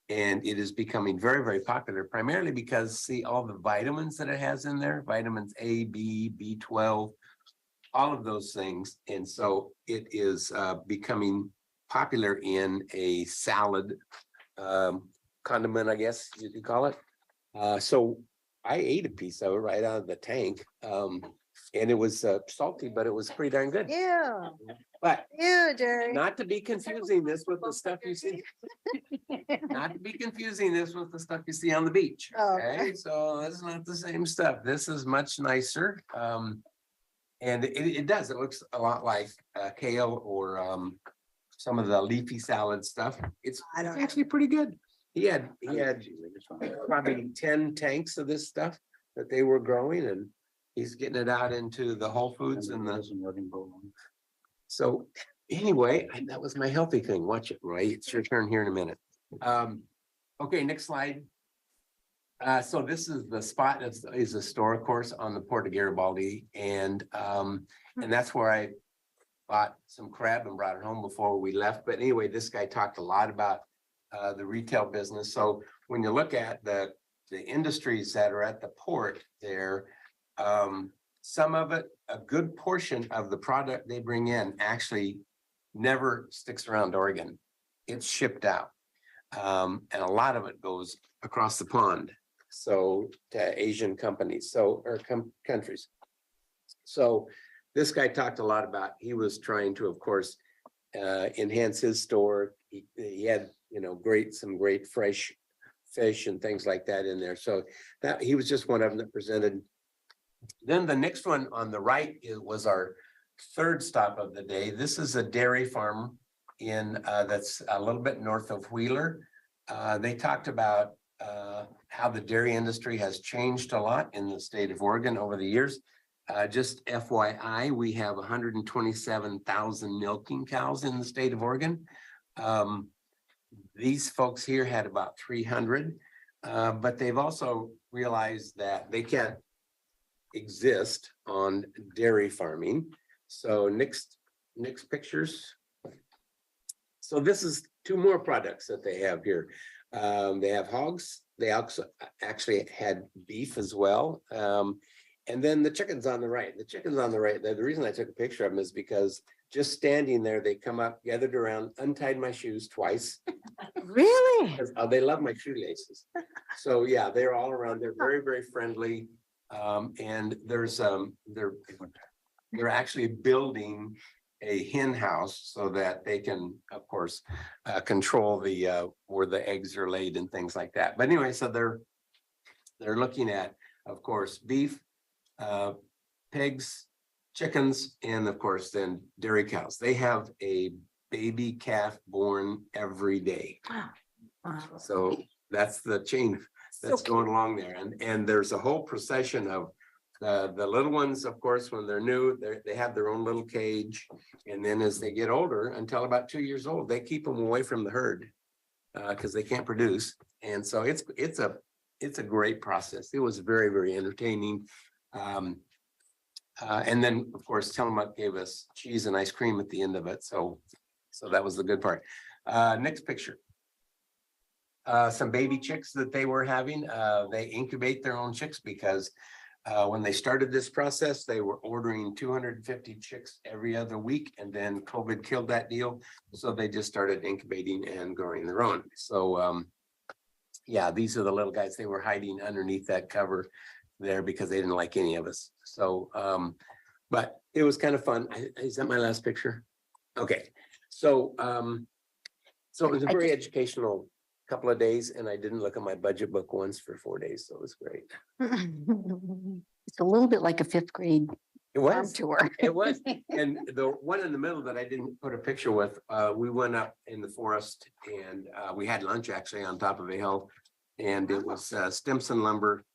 Speaker 7: And it is becoming very, very popular, primarily because see all the vitamins that it has in there, vitamins A, B, B12, all of those things. And so it is becoming popular in a salad condiment, I guess you could call it. So I ate a piece of it right out of the tank. And it was salty, but it was pretty darn good.
Speaker 8: Yeah.
Speaker 7: But
Speaker 8: Jerry.
Speaker 7: not to be confusing this with the stuff you see. Not to be confusing this with the stuff you see on the beach.
Speaker 8: Oh,
Speaker 7: Okay, so that's not the same stuff. This is much nicer. And it does. It looks a lot like kale or some of the leafy salad stuff. It's actually pretty good. He had probably 10 tanks of this stuff that they were growing, and he's getting it out into the Whole Foods and the. So anyway, that was my healthy thing. Watch it, Roy. It's your turn here in a minute. Okay, next slide. So this is the spot is a store, of course, on the Port of Garibaldi, and that's where I bought some crab and brought it home before we left. But anyway, this guy talked a lot about the retail business. So when you look at the industries that are at the port there, some of it, a good portion of the product they bring in actually never sticks around Oregon. It's shipped out. And a lot of it goes across the pond. So to Asian companies, or countries. So this guy talked a lot about, he was trying to, of course, enhance his store. He had, some great fresh fish and things like that in there. So that he was just one of them that presented. Then the next one on the right was our 3rd stop of the day. This is a dairy farm in that's a little bit north of Wheeler. They talked about how the dairy industry has changed a lot in the state of Oregon over the years. Just FYI, we have 127,000 milking cows in the state of Oregon. These folks here had about 300, but they've also realized that they can't exist on dairy farming. So next pictures. So this is 2 more products that they have here. They have hogs. They also actually had beef as well. And then the chickens on the right. The reason I took a picture of them is because just standing there, they come up, gathered around, untied my shoes twice.
Speaker 8: Really?
Speaker 7: They love my shoelaces. So yeah, they're all around. They're very, very friendly. And there's they're actually building a hen house so that they can, of course, control the where the eggs are laid and things like that. But anyway, so they're looking at, of course, beef, pigs, chickens, and of course, then dairy cows. They have a baby calf born every day.
Speaker 8: Wow.
Speaker 7: So that's the chain that's going along there. And there's a whole procession of the little ones, of course, when they're new, they have their own little cage. And then as they get older, until about 2 years old, they keep them away from the herd because they can't produce. And so it's a great process. It was very, very entertaining. And then, of course, Tillamook gave us cheese and ice cream at the end of it. So that was the good part. Next picture. Some baby chicks that they were having. They incubate their own chicks because When they started this process, they were ordering 250 chicks every other week, and then COVID killed that deal. So they just started incubating and growing their own. So yeah, these are the little guys. They were hiding underneath that cover there because they didn't like any of us. So but it was kind of fun. Is that my last picture? Okay, so so it was a
Speaker 2: I
Speaker 7: very
Speaker 2: just-
Speaker 7: educational couple of days, and I didn't look at my budget book once for 4 days, so it was great.
Speaker 2: It's a little bit like a fifth grade
Speaker 7: It
Speaker 2: farm
Speaker 7: was.
Speaker 2: tour.
Speaker 7: It was. And the one in the middle that I didn't put a picture with, we went up in the forest and we had lunch actually on top of a hill. And it was Stimson Lumber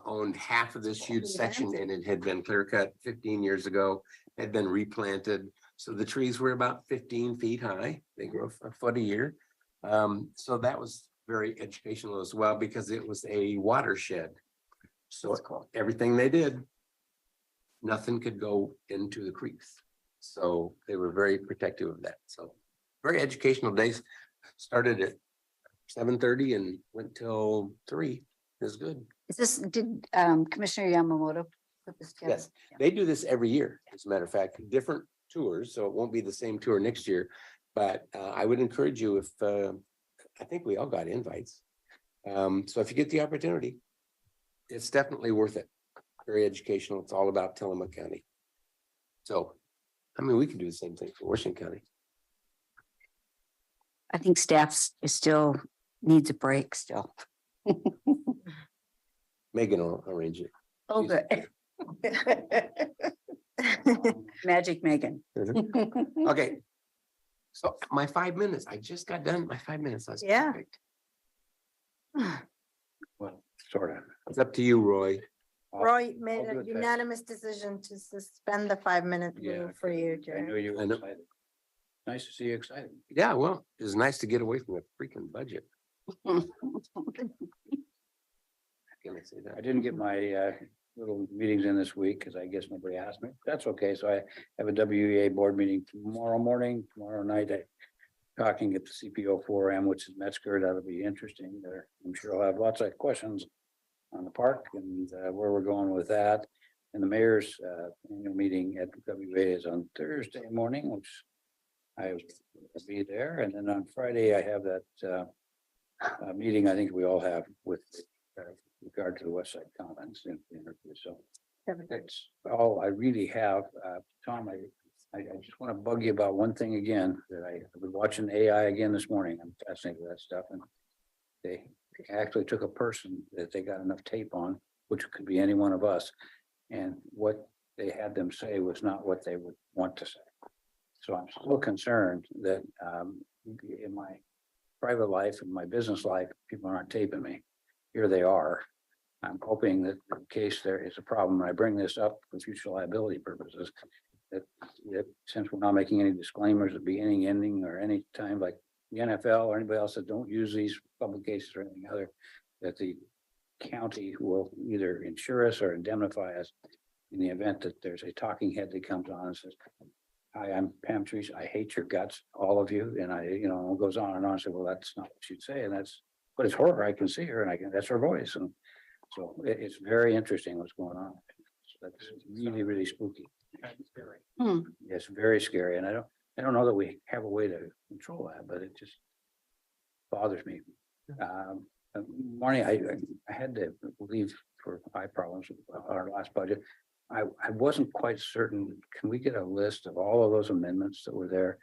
Speaker 7: owned half of this huge section, and it had been clear cut 15 years ago, had been replanted. So the trees were about 15 feet high. They grow a foot a year. So that was very educational as well because it was a watershed. So everything they did, nothing could go into the creeks. So they were very protective of that. So very educational days. Started at 7:30 and went till 3. It was good.
Speaker 2: Is this, did Commissioner Yamamoto put this together?
Speaker 7: Yes, they do this every year, as a matter of fact, different tours, so it won't be the same tour next year. But I would encourage you if, I think we all got invites. So if you get the opportunity, it's definitely worth it. Very educational. It's all about Tillamook County. So, I mean, we could do the same thing for Washington County.
Speaker 2: I think still needs a break still.
Speaker 7: Megan will arrange it.
Speaker 2: Oh, good. Magic Megan.
Speaker 7: Okay. So my 5 minutes, I just got done. My 5 minutes. That's
Speaker 8: Yeah.
Speaker 7: perfect.
Speaker 4: Well, sort of.
Speaker 7: It's up to you, Roy.
Speaker 8: Roy made
Speaker 4: I'll do
Speaker 8: a
Speaker 4: it fast.
Speaker 8: unanimous decision to suspend the 5-minute
Speaker 4: Yeah,
Speaker 8: rule for you,
Speaker 4: I
Speaker 8: Jerry.
Speaker 4: know you
Speaker 7: I
Speaker 4: were
Speaker 7: know.
Speaker 4: excited. Nice to see you excited.
Speaker 7: Yeah, well, it was nice to get away from the freaking budget. Can I say
Speaker 4: I
Speaker 7: that?
Speaker 4: didn't get my little meetings in this week because I guess nobody asked me. That's okay. So I have a WEA board meeting tomorrow morning, tomorrow night. Talking at the CPO 4M, which is Metzger. That'll be interesting there. I'm sure I'll have lots of questions on the park and where we're going with that. And the mayor's annual meeting at WEA is on Thursday morning, which I will be there. And then on Friday, I have that meeting I think we all have with regard to the West Side Commons in the interview. So that's all I really have. Tom, I just want to bug you about one thing again, that I was watching AI again this morning. I'm fascinated with that stuff. And they actually took a person that they got enough tape on, which could be any one of us. And what they had them say was not what they would want to say. So I'm still concerned that in my private life and my business life, people aren't taping me. Here they are. I'm hoping that in case there is a problem, I bring this up for future liability purposes. That since we're not making any disclaimers at beginning, ending, or any time, like the NFL or anybody else that don't use these publications or anything other, that the county will either insure us or indemnify us in the event that there's a talking head that comes on and says, "Hi, I'm Pam Trees. I hate your guts, all of you." And it goes on and on. I say, well, that's not what she'd say. And but it's her. I can see her and that's her voice. And so it's very interesting what's going on. So that's really, really spooky. It's very scary. And I don't know that we have a way to control that, but it just bothers me. Morning, I had to leave for eye problems with our last budget. I wasn't quite certain. Can we get a list of all of those amendments that were there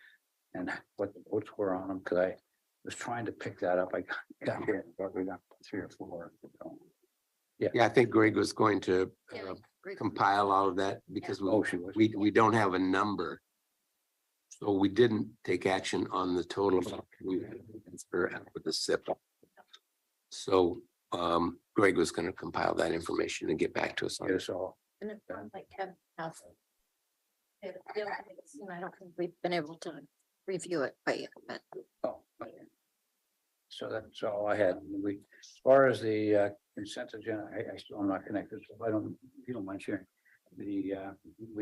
Speaker 4: and what the votes were on them? Because I was trying to pick that up. I got here, but we got 3 or 4.
Speaker 7: Yeah, I think Greg was going to
Speaker 6: Yeah, great.
Speaker 7: compile all of that because
Speaker 4: Oh, she was.
Speaker 7: we don't have a number. So we didn't take action on the total. We transfer out with the SIP. So Greg was going to compile that information and get back to us on
Speaker 4: Get
Speaker 7: it.
Speaker 4: us all.
Speaker 6: And it sounds like Kevin has it. I don't think we've been able to review it quite yet, but
Speaker 4: Oh, okay. So that's all I had. As far as the consent agenda, I still am not connected, so if you don't mind sharing. We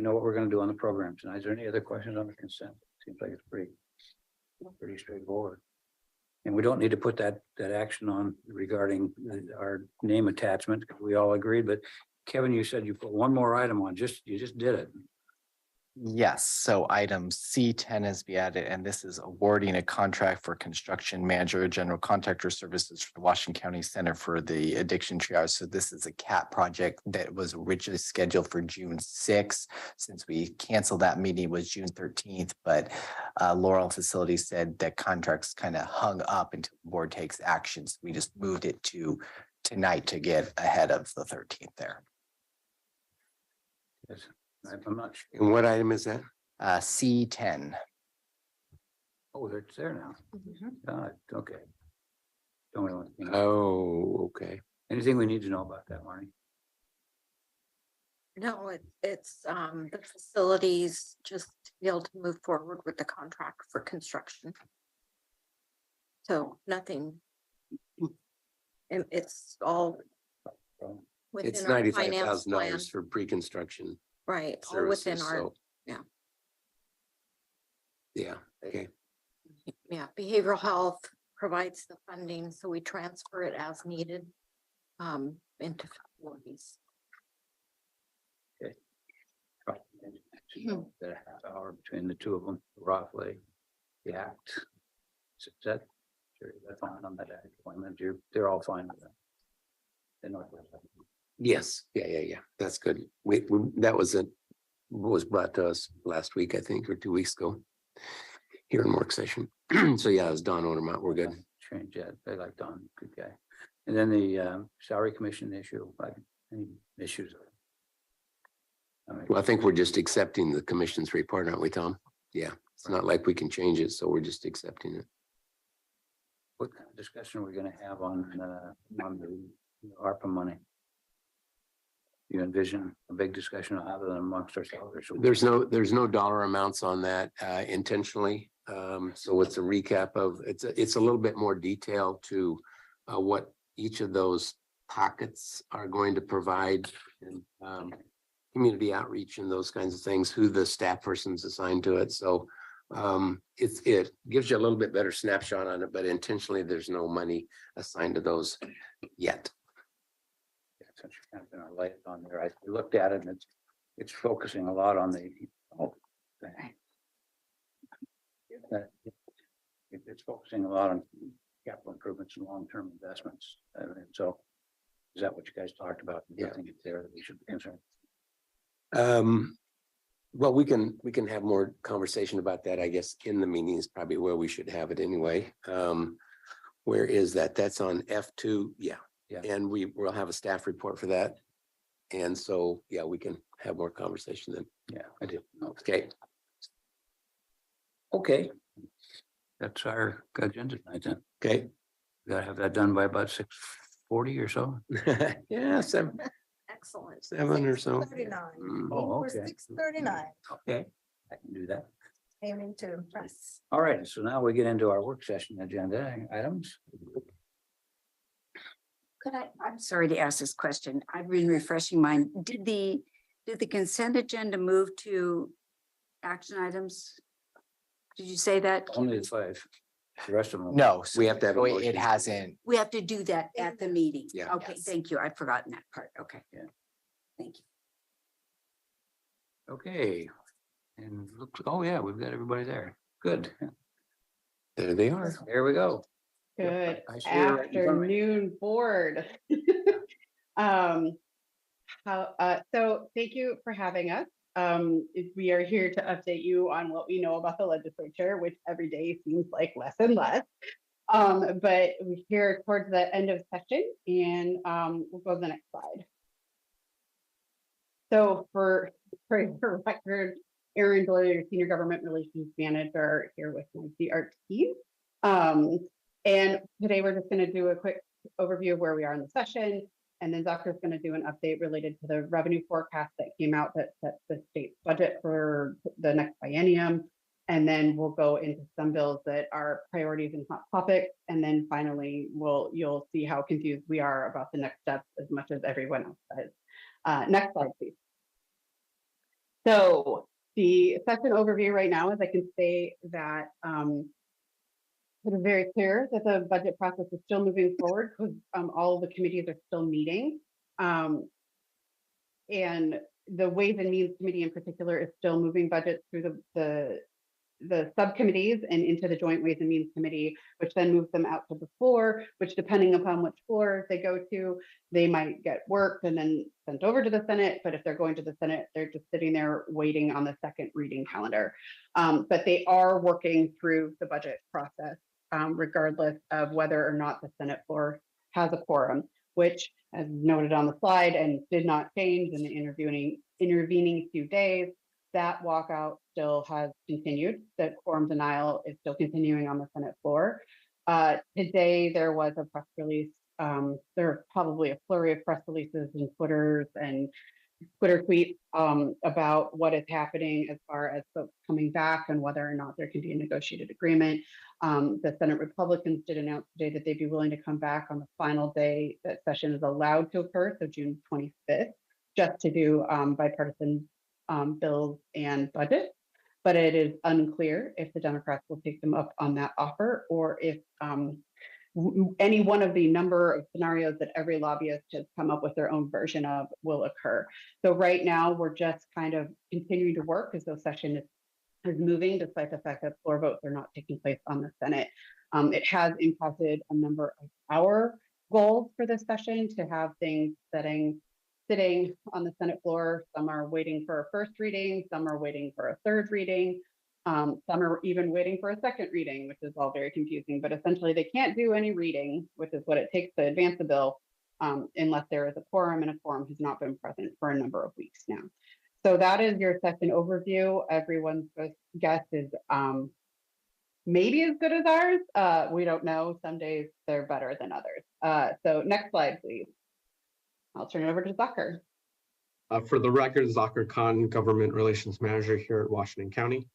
Speaker 4: know what we're gonna do on the program tonight. Is there any other questions on the consent? Seems like it's pretty straightforward. And we don't need to put that action on regarding our name attachment. We all agreed, but Kevin, you said you put one more item on, you just did it.
Speaker 3: Yes, so item C10 is be added, and this is awarding a contract for construction manager, general contractor services for the Washington County Center for the Addiction Triage. So this is a CAT project that was originally scheduled for June 6th. Since we canceled that meeting, it was June 13th, but Laurel Facilities said that contracts kind of hung up until the board takes actions. We just moved it to tonight to get ahead of the 13th there.
Speaker 4: Yes, I'm not sure.
Speaker 7: And what item is that?
Speaker 3: C10.
Speaker 4: Oh, it's there now. Okay. Don't we want anything-
Speaker 7: Oh, okay.
Speaker 4: anything we need to know about that, Marnie?
Speaker 6: No, it's the facilities just to be able to move forward with the contract for construction. So nothing. And it's all
Speaker 4: So,
Speaker 6: within
Speaker 7: It's
Speaker 6: our
Speaker 7: $95,000
Speaker 6: finance plan,
Speaker 7: for pre-construction
Speaker 6: right, all within
Speaker 7: services,
Speaker 6: our,
Speaker 7: so.
Speaker 6: yeah.
Speaker 7: Yeah, okay.
Speaker 6: yeah, behavioral health provides the funding, so we transfer it as needed into facilities.
Speaker 4: The half hour between the two of them, roughly, the act. Is that, sure, that's fine on that appointment, they're all fine with that. They know what they're saying.
Speaker 7: Yes, yeah. That's good. That was brought to us last week, I think, or 2 weeks ago. Here in work session. So yeah, it was Don Odermatt. We're good.
Speaker 4: Change that, they like Don, good guy. And then the salary commission issue, like, any issues? I mean,
Speaker 7: Well, I think we're just accepting the commission's report, aren't we, Tom? Yeah, it's not like we can change it, so we're just accepting it.
Speaker 4: what kind of discussion are we gonna have on the ARPA money? You envision a big discussion other than amongst ourselves? Or should we-
Speaker 7: There's no dollar amounts on that intentionally. So it's a recap of, it's a little bit more detail to what each of those pockets are going to provide, and community outreach and those kinds of things, who the staff person's assigned to it. So it gives you a little bit better snapshot on it, but intentionally there's no money assigned to those yet.
Speaker 4: Since you're kind of gonna lay it on there, I looked at it and it's focusing a lot on the, it's focusing a lot on capital improvements and long-term investments. And so is that what you guys talked about? Do you
Speaker 7: Yeah.
Speaker 4: think it's there that we should be concerned?
Speaker 7: Well, we can have more conversation about that, I guess, in the meeting is probably where we should have it anyway. Where is that? That's on F2. Yeah.
Speaker 4: Yeah.
Speaker 7: And we'll have a staff report for that. And so, yeah, we can have more conversation then.
Speaker 4: Yeah, I did.
Speaker 7: Okay.
Speaker 4: Okay. That's our agenda tonight then.
Speaker 7: Okay.
Speaker 4: Gotta have that done by about 6:40 or so.
Speaker 7: Yeah, 7
Speaker 6: Excellent.
Speaker 7: or so.
Speaker 8: 39.
Speaker 7: Mm.
Speaker 4: Oh,
Speaker 8: For
Speaker 4: okay.
Speaker 8: 6:39,
Speaker 4: Okay, I can do that.
Speaker 8: aiming to impress.
Speaker 4: All right, so now we get into our work session agenda items.
Speaker 2: I'm sorry to ask this question. I've been refreshing mine. Did the consent agenda move to action items? Did you say that?
Speaker 4: Only the 5. The rest of them.
Speaker 3: No,
Speaker 7: We have to have a
Speaker 3: so
Speaker 7: motion.
Speaker 3: it hasn't.
Speaker 2: We have to do that at the meeting.
Speaker 7: Yeah.
Speaker 2: Okay,
Speaker 3: Yes.
Speaker 2: thank you. I've forgotten that part. Okay.
Speaker 4: Yeah.
Speaker 2: Thank you.
Speaker 4: Okay. And looks, oh yeah, we've got everybody there. Good.
Speaker 7: There they are.
Speaker 4: There we go.
Speaker 9: Good
Speaker 4: I see her right in front of me.
Speaker 9: afternoon, board. So thank you for having us. We are here to update you on what we know about the legislature, which every day seems like less and less. But we're here towards the end of session, and we'll go to the next slide. So for your record, Erin Doyle, Senior Government Relations Manager, here with my CR team. And today we're just going to do a quick overview of where we are in the session. And then Doctor's going to do an update related to the revenue forecast that came out that sets the state's budget for the next biennium. And then we'll go into some bills that are priorities and hot topics. And then finally, you'll see how confused we are about the next steps as much as everyone else does. Next slide, please. So the session overview right now is I can say that it is very clear that the budget process is still moving forward because all of the committees are still meeting. And the Ways and Means Committee in particular is still moving budgets through the subcommittees and into the Joint Ways and Means Committee, which then moves them out to the floor, which depending upon which floor they go to, they might get worked and then sent over to the Senate. But if they're going to the Senate, they're just sitting there waiting on the second reading calendar. But they are working through the budget process, regardless of whether or not the Senate floor has a quorum, which, as noted on the slide and did not change in the intervening few days, that walkout still has continued. The quorum denial is still continuing on the Senate floor. Today, there was a press release. There are probably a flurry of press releases and Twitters and Twitter tweets about what is happening as far as folks coming back and whether or not there can be a negotiated agreement. The Senate Republicans did announce today that they'd be willing to come back on the final day that session is allowed to occur, so June 25th, just to do bipartisan bills and budget. But it is unclear if the Democrats will take them up on that offer or if any one of the number of scenarios that every lobbyist has come up with their own version of will occur. So right now, we're just kind of continuing to work as though session is moving, despite the fact that floor votes are not taking place on the Senate. It has impacted a number of our goals for this session to have things sitting on the Senate floor. Some are waiting for a first reading, some are waiting for a third reading. Some are even waiting for a second reading, which is all very confusing, but essentially they can't do any reading, which is what it takes to advance a bill, unless there is a quorum, and a quorum has not been present for a number of weeks now. So that is your session overview. Everyone's guess is maybe as good as ours. We don't know. Some days they're better than others. So next slide, please. I'll turn it over to Zucker.
Speaker 10: For the record, Zucker Khan, Government Relations Manager here at Washington County.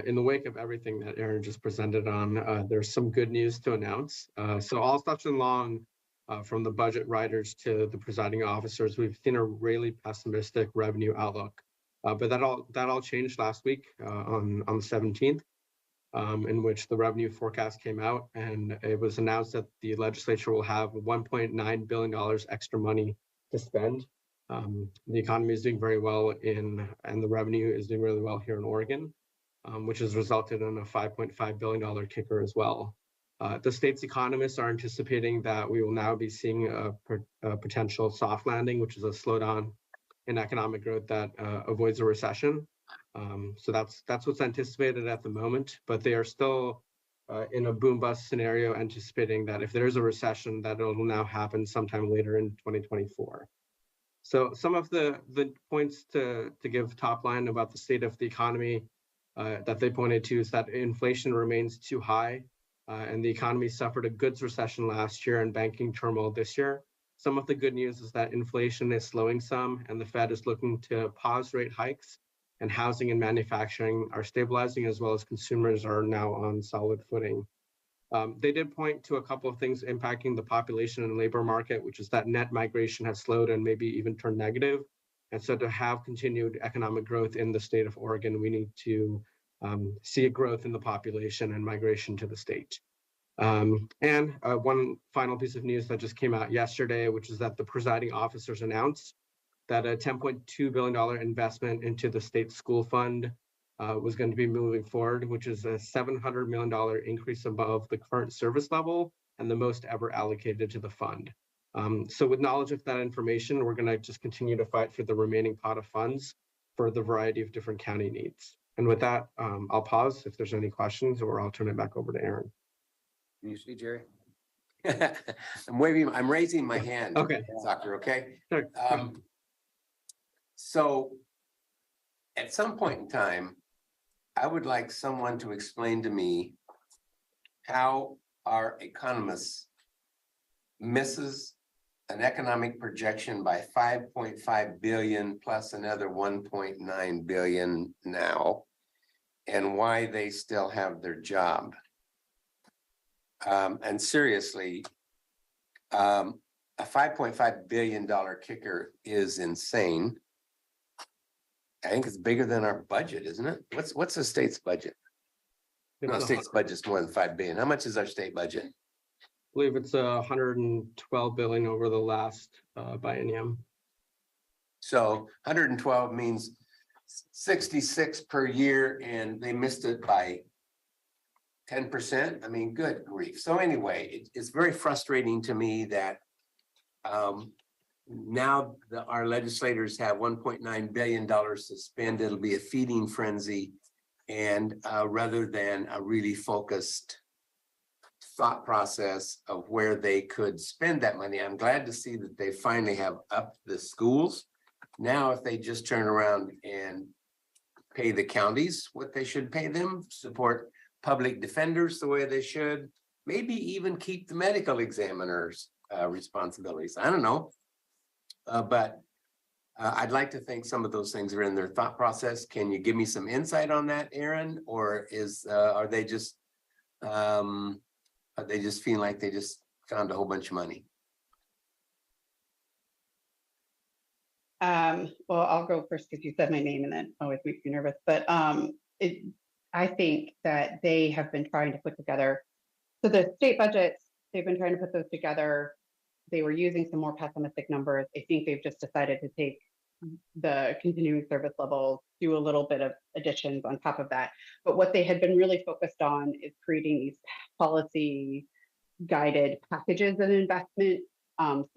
Speaker 10: In the wake of everything that Aaron just presented on, there's some good news to announce. So all such and long, from the budget writers to the presiding officers, we've seen a really pessimistic revenue outlook. But that all changed last week on the 17th, in which the revenue forecast came out, and it was announced that the legislature will have $1.9 billion extra money to spend. The economy is doing very well and the revenue is doing really well here in Oregon. Which has resulted in a $5.5 billion kicker as well. The state's economists are anticipating that we will now be seeing a potential soft landing, which is a slowdown in economic growth that avoids a recession. So that's what's anticipated at the moment, but they are still in a boom bust scenario, anticipating that if there is a recession, that it will now happen sometime later in 2024. So some of the points to give top line about the state of the economy that they pointed to is that inflation remains too high and the economy suffered a goods recession last year and banking turmoil this year. Some of the good news is that inflation is slowing some and the Fed is looking to pause rate hikes, and housing and manufacturing are stabilizing, as well as consumers are now on solid footing. They did point to a couple of things impacting the population and labor market, which is that net migration has slowed and maybe even turned negative. And so to have continued economic growth in the state of Oregon, we need to see a growth in the population and migration to the state. And one final piece of news that just came out yesterday, which is that the presiding officers announced that a $10.2 billion investment into the state school fund was going to be moving forward, which is a $700 million increase above the current service level and the most ever allocated to the fund. So with knowledge of that information, we're going to just continue to fight for the remaining pot of funds for the variety of different county needs. And with that, I'll pause if there's any questions, or I'll turn it back over to Aaron.
Speaker 7: Can you see Jerry? I'm raising my hand.
Speaker 10: Okay.
Speaker 7: Soccer, okay?
Speaker 10: Sure.
Speaker 7: So at some point in time, I would like someone to explain to me how our economists misses an economic projection by 5.5 billion plus another 1.9 billion now, and why they still have their job. And seriously, a $5.5 billion kicker is insane. I think it's bigger than our budget, isn't it? What's the state's budget?
Speaker 10: It's
Speaker 7: No,
Speaker 10: a
Speaker 7: state's budget's more than 5 billion. How much is our state budget?
Speaker 10: believe it's 112 billion over the last biennium.
Speaker 7: So 112 means 66 per year, and they missed it by 10%. I mean, good grief. So anyway, it's very frustrating to me that now our legislators have $1.9 billion to spend. It'll be a feeding frenzy, and rather than a really focused thought process of where they could spend that money. I'm glad to see that they finally have upped the schools. Now, if they just turn around and pay the counties what they should pay them, support public defenders the way they should, maybe even keep the medical examiners responsibilities. I don't know. But I'd like to think some of those things are in their thought process. Can you give me some insight on that, Aaron? Or are they just feeling like they just found a whole bunch of money?
Speaker 9: Well, I'll go first because you said my name and then always makes me nervous. But I think that they have been trying to put together, so the state budgets, they've been trying to put those together. They were using some more pessimistic numbers. I think they've just decided to take the continuing service level, do a little bit of additions on top of that. But what they had been really focused on is creating these policy guided packages of investment.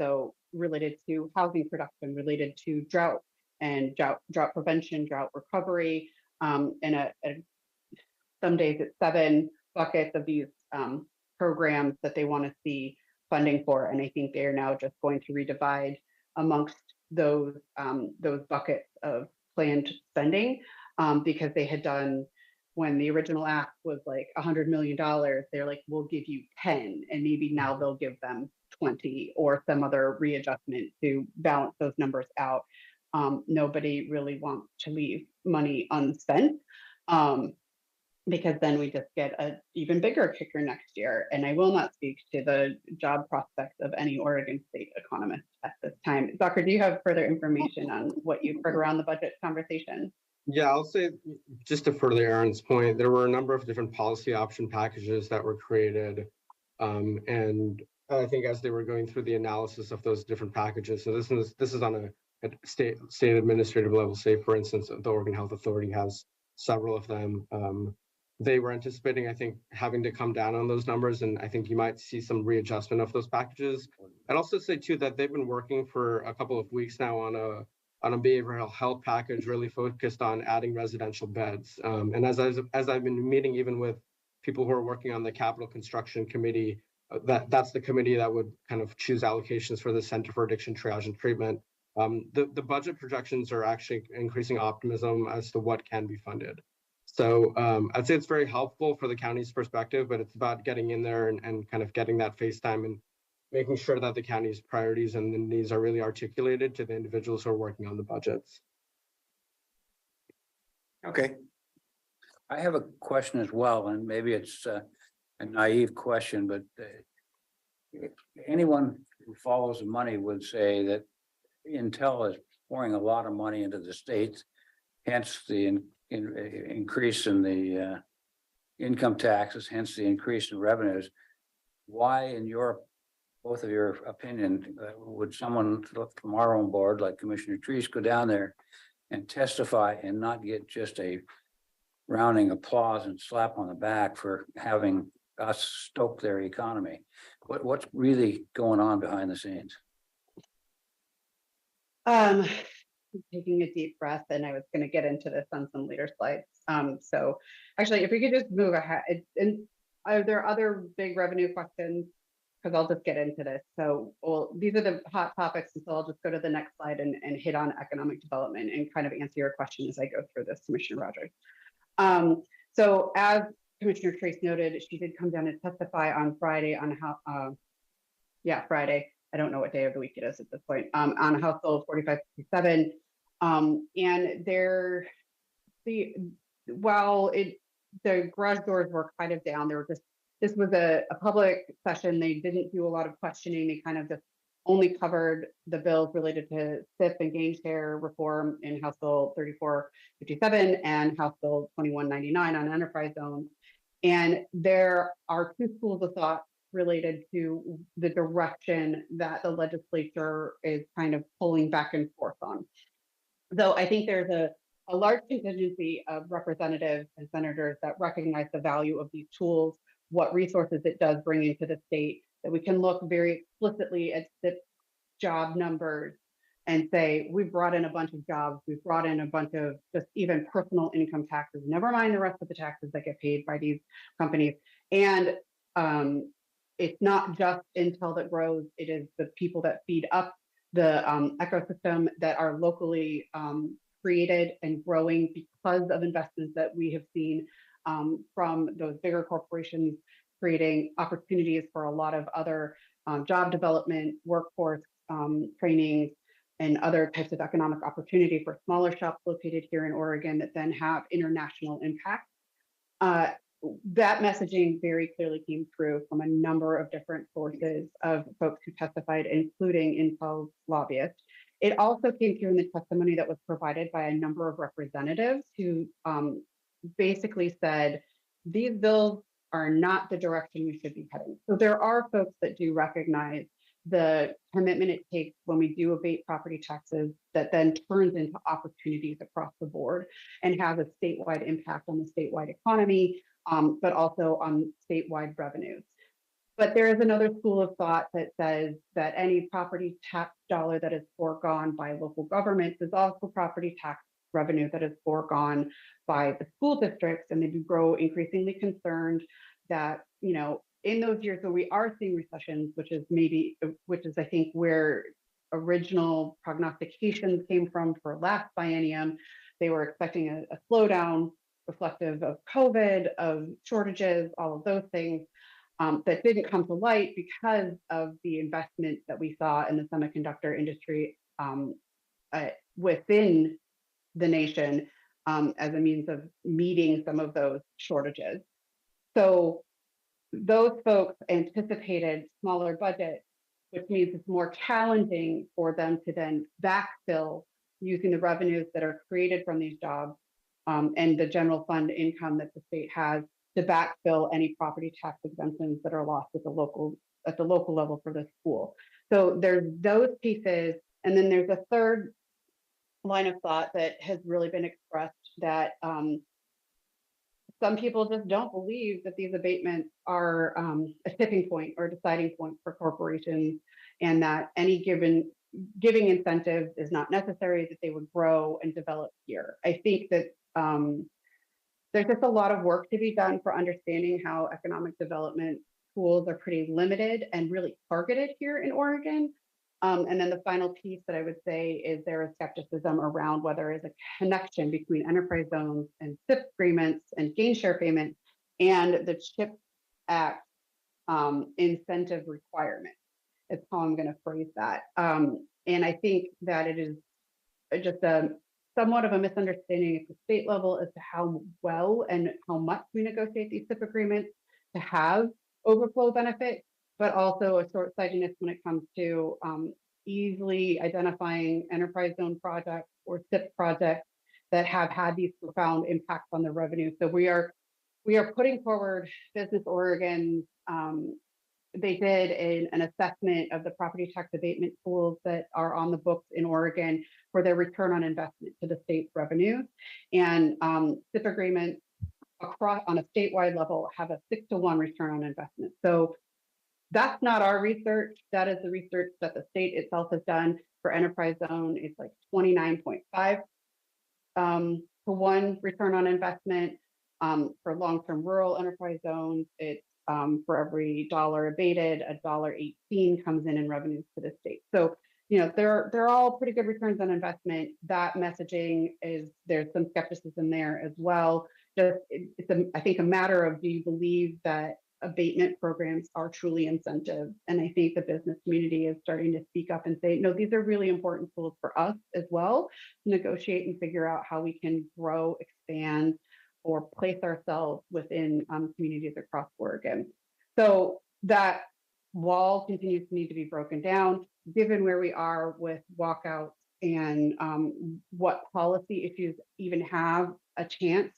Speaker 9: So related to housing production, related to drought and drought prevention, drought recovery, and some days it's 7 buckets of these programs that they want to see funding for. And I think they are now just going to redivide amongst those buckets of planned spending, because they had done, when the original act was like $100 million, they're like, we'll give you 10, and maybe now they'll give them 20 or some other readjustment to balance those numbers out. Nobody really wants to leave money unspent, because then we just get an even bigger kicker next year. And I will not speak to the job prospects of any Oregon State economist at this time. Zucker, do you have further information on what you've heard around the budget conversation?
Speaker 10: Yeah, I'll say, just to further Aaron's point, there were a number of different policy option packages that were created. And I think as they were going through the analysis of those different packages, so this is on a state administrative level. Say, for instance, the Oregon Health Authority has several of them. They were anticipating, I think, having to come down on those numbers, and I think you might see some readjustment of those packages. I'd also say too that they've been working for a couple of weeks now on a behavioral health package really focused on adding residential beds. And as I've been meeting even with people who are working on the capital construction committee, that's the committee that would kind of choose allocations for the Center for Addiction Triage and Treatment. The budget projections are actually increasing optimism as to what can be funded. So I'd say it's very helpful for the county's perspective, but it's about getting in there and kind of getting that face time and making sure that the county's priorities and the needs are really articulated to the individuals who are working on the budgets.
Speaker 7: Okay.
Speaker 4: I have a question as well, and maybe it's a naive question, but anyone who follows the money would say that Intel is pouring a lot of money into the states, hence the increase in the income taxes, hence the increase in revenues. Why, in both of your opinion, would someone from our own board, like Commissioner Treese, go down there and testify and not get just a rounding applause and slap on the back for having us stoke their economy? What's really going on behind the scenes?
Speaker 9: Taking a deep breath, and I was going to get into this on some later slides. So actually, if we could just move ahead, and are there other big revenue questions? Because I'll just get into this. So, well, these are the hot topics, and so I'll just go to the next slide and hit on economic development and kind of answer your question as I go through this, Commissioner Rogers. So as Commissioner Trace noted, she did come down and testify on Friday on how, Friday. I don't know what day of the week it is at this point, on House Bill 4557. And while the garage doors were kind of down, this was a public session. They didn't do a lot of questioning. They kind of just only covered the bills related to SIP and gain share reform in House Bill 3457 and House Bill 2199 on enterprise zones. And there are two schools of thought related to the direction that the legislature is kind of pulling back and forth on. Though I think there's a large contingency of representatives and senators that recognize the value of these tools, what resources it does bring into the state, that we can look very explicitly at the job numbers and say, we brought in a bunch of jobs, we've brought in a bunch of just even personal income taxes, never mind the rest of the taxes that get paid by these companies. And it's not just Intel that grows, it is the people that feed up the ecosystem that are locally created and growing because of investments that we have seen from those bigger corporations, creating opportunities for a lot of other job development, workforce training, and other types of economic opportunity for smaller shops located here in Oregon that then have international impact. That messaging very clearly came through from a number of different sources of folks who testified, including Intel's lobbyists. It also came through in the testimony that was provided by a number of representatives who basically said, these bills are not the direction we should be heading. So there are folks that do recognize the commitment it takes when we do abate property taxes that then turns into opportunities across the board and has a statewide impact on the statewide economy, but also on statewide revenues. But there is another school of thought that says that any property tax dollar that is foregone by local governments is also property tax revenue that is foregone by the school districts, and they do grow increasingly concerned that, you know, in those years when we are seeing recessions, which is I think where original prognostications came from for last biennium, they were expecting a slowdown reflective of COVID, of shortages, all of those things that didn't come to light because of the investment that we saw in the semiconductor industry within the nation as a means of meeting some of those shortages. So those folks anticipated smaller budgets, which means it's more challenging for them to then backfill using the revenues that are created from these jobs and the general fund income that the state has to backfill any property tax exemptions that are lost at the local level for the school. So there's those pieces, and then there's a third line of thought that has really been expressed that some people just don't believe that these abatements are a tipping point or deciding point for corporations, and that any giving incentives is not necessary, that they would grow and develop here. I think that there's just a lot of work to be done for understanding how economic development tools are pretty limited and really targeted here in Oregon. And then the final piece that I would say is there is skepticism around whether there is a connection between enterprise zones and SIP agreements and gain share payments and the CHIP Act incentive requirement. It's how I'm going to phrase that. And I think that it is just somewhat of a misunderstanding at the state level as to how well and how much we negotiate these SIP agreements to have overflow benefit, but also a short-sightedness when it comes to easily identifying enterprise zone projects or SIP projects that have had these profound impacts on the revenue. So we are putting forward Business Oregon. They did an assessment of the property tax abatement tools that are on the books in Oregon for their return on investment to the state's revenues. And SIP agreements across on a statewide level have a 6-to-1 return on investment. So that's not our research. That is the research that the state itself has done for enterprise zone. It's like 29.5 to 1 return on investment. For long-term rural enterprise zones, it's for every dollar abated, $1.18 comes in revenues to the state. So, you know, they're all pretty good returns on investment. That messaging there's some skepticism there as well. Just I think a matter of, do you believe that abatement programs are truly incentive? And I think the business community is starting to speak up and say, no, these are really important tools for us as well to negotiate and figure out how we can grow, expand, or place ourselves within communities across Oregon. So that wall continues to need to be broken down, given where we are with walkouts and what policy issues even have a chance.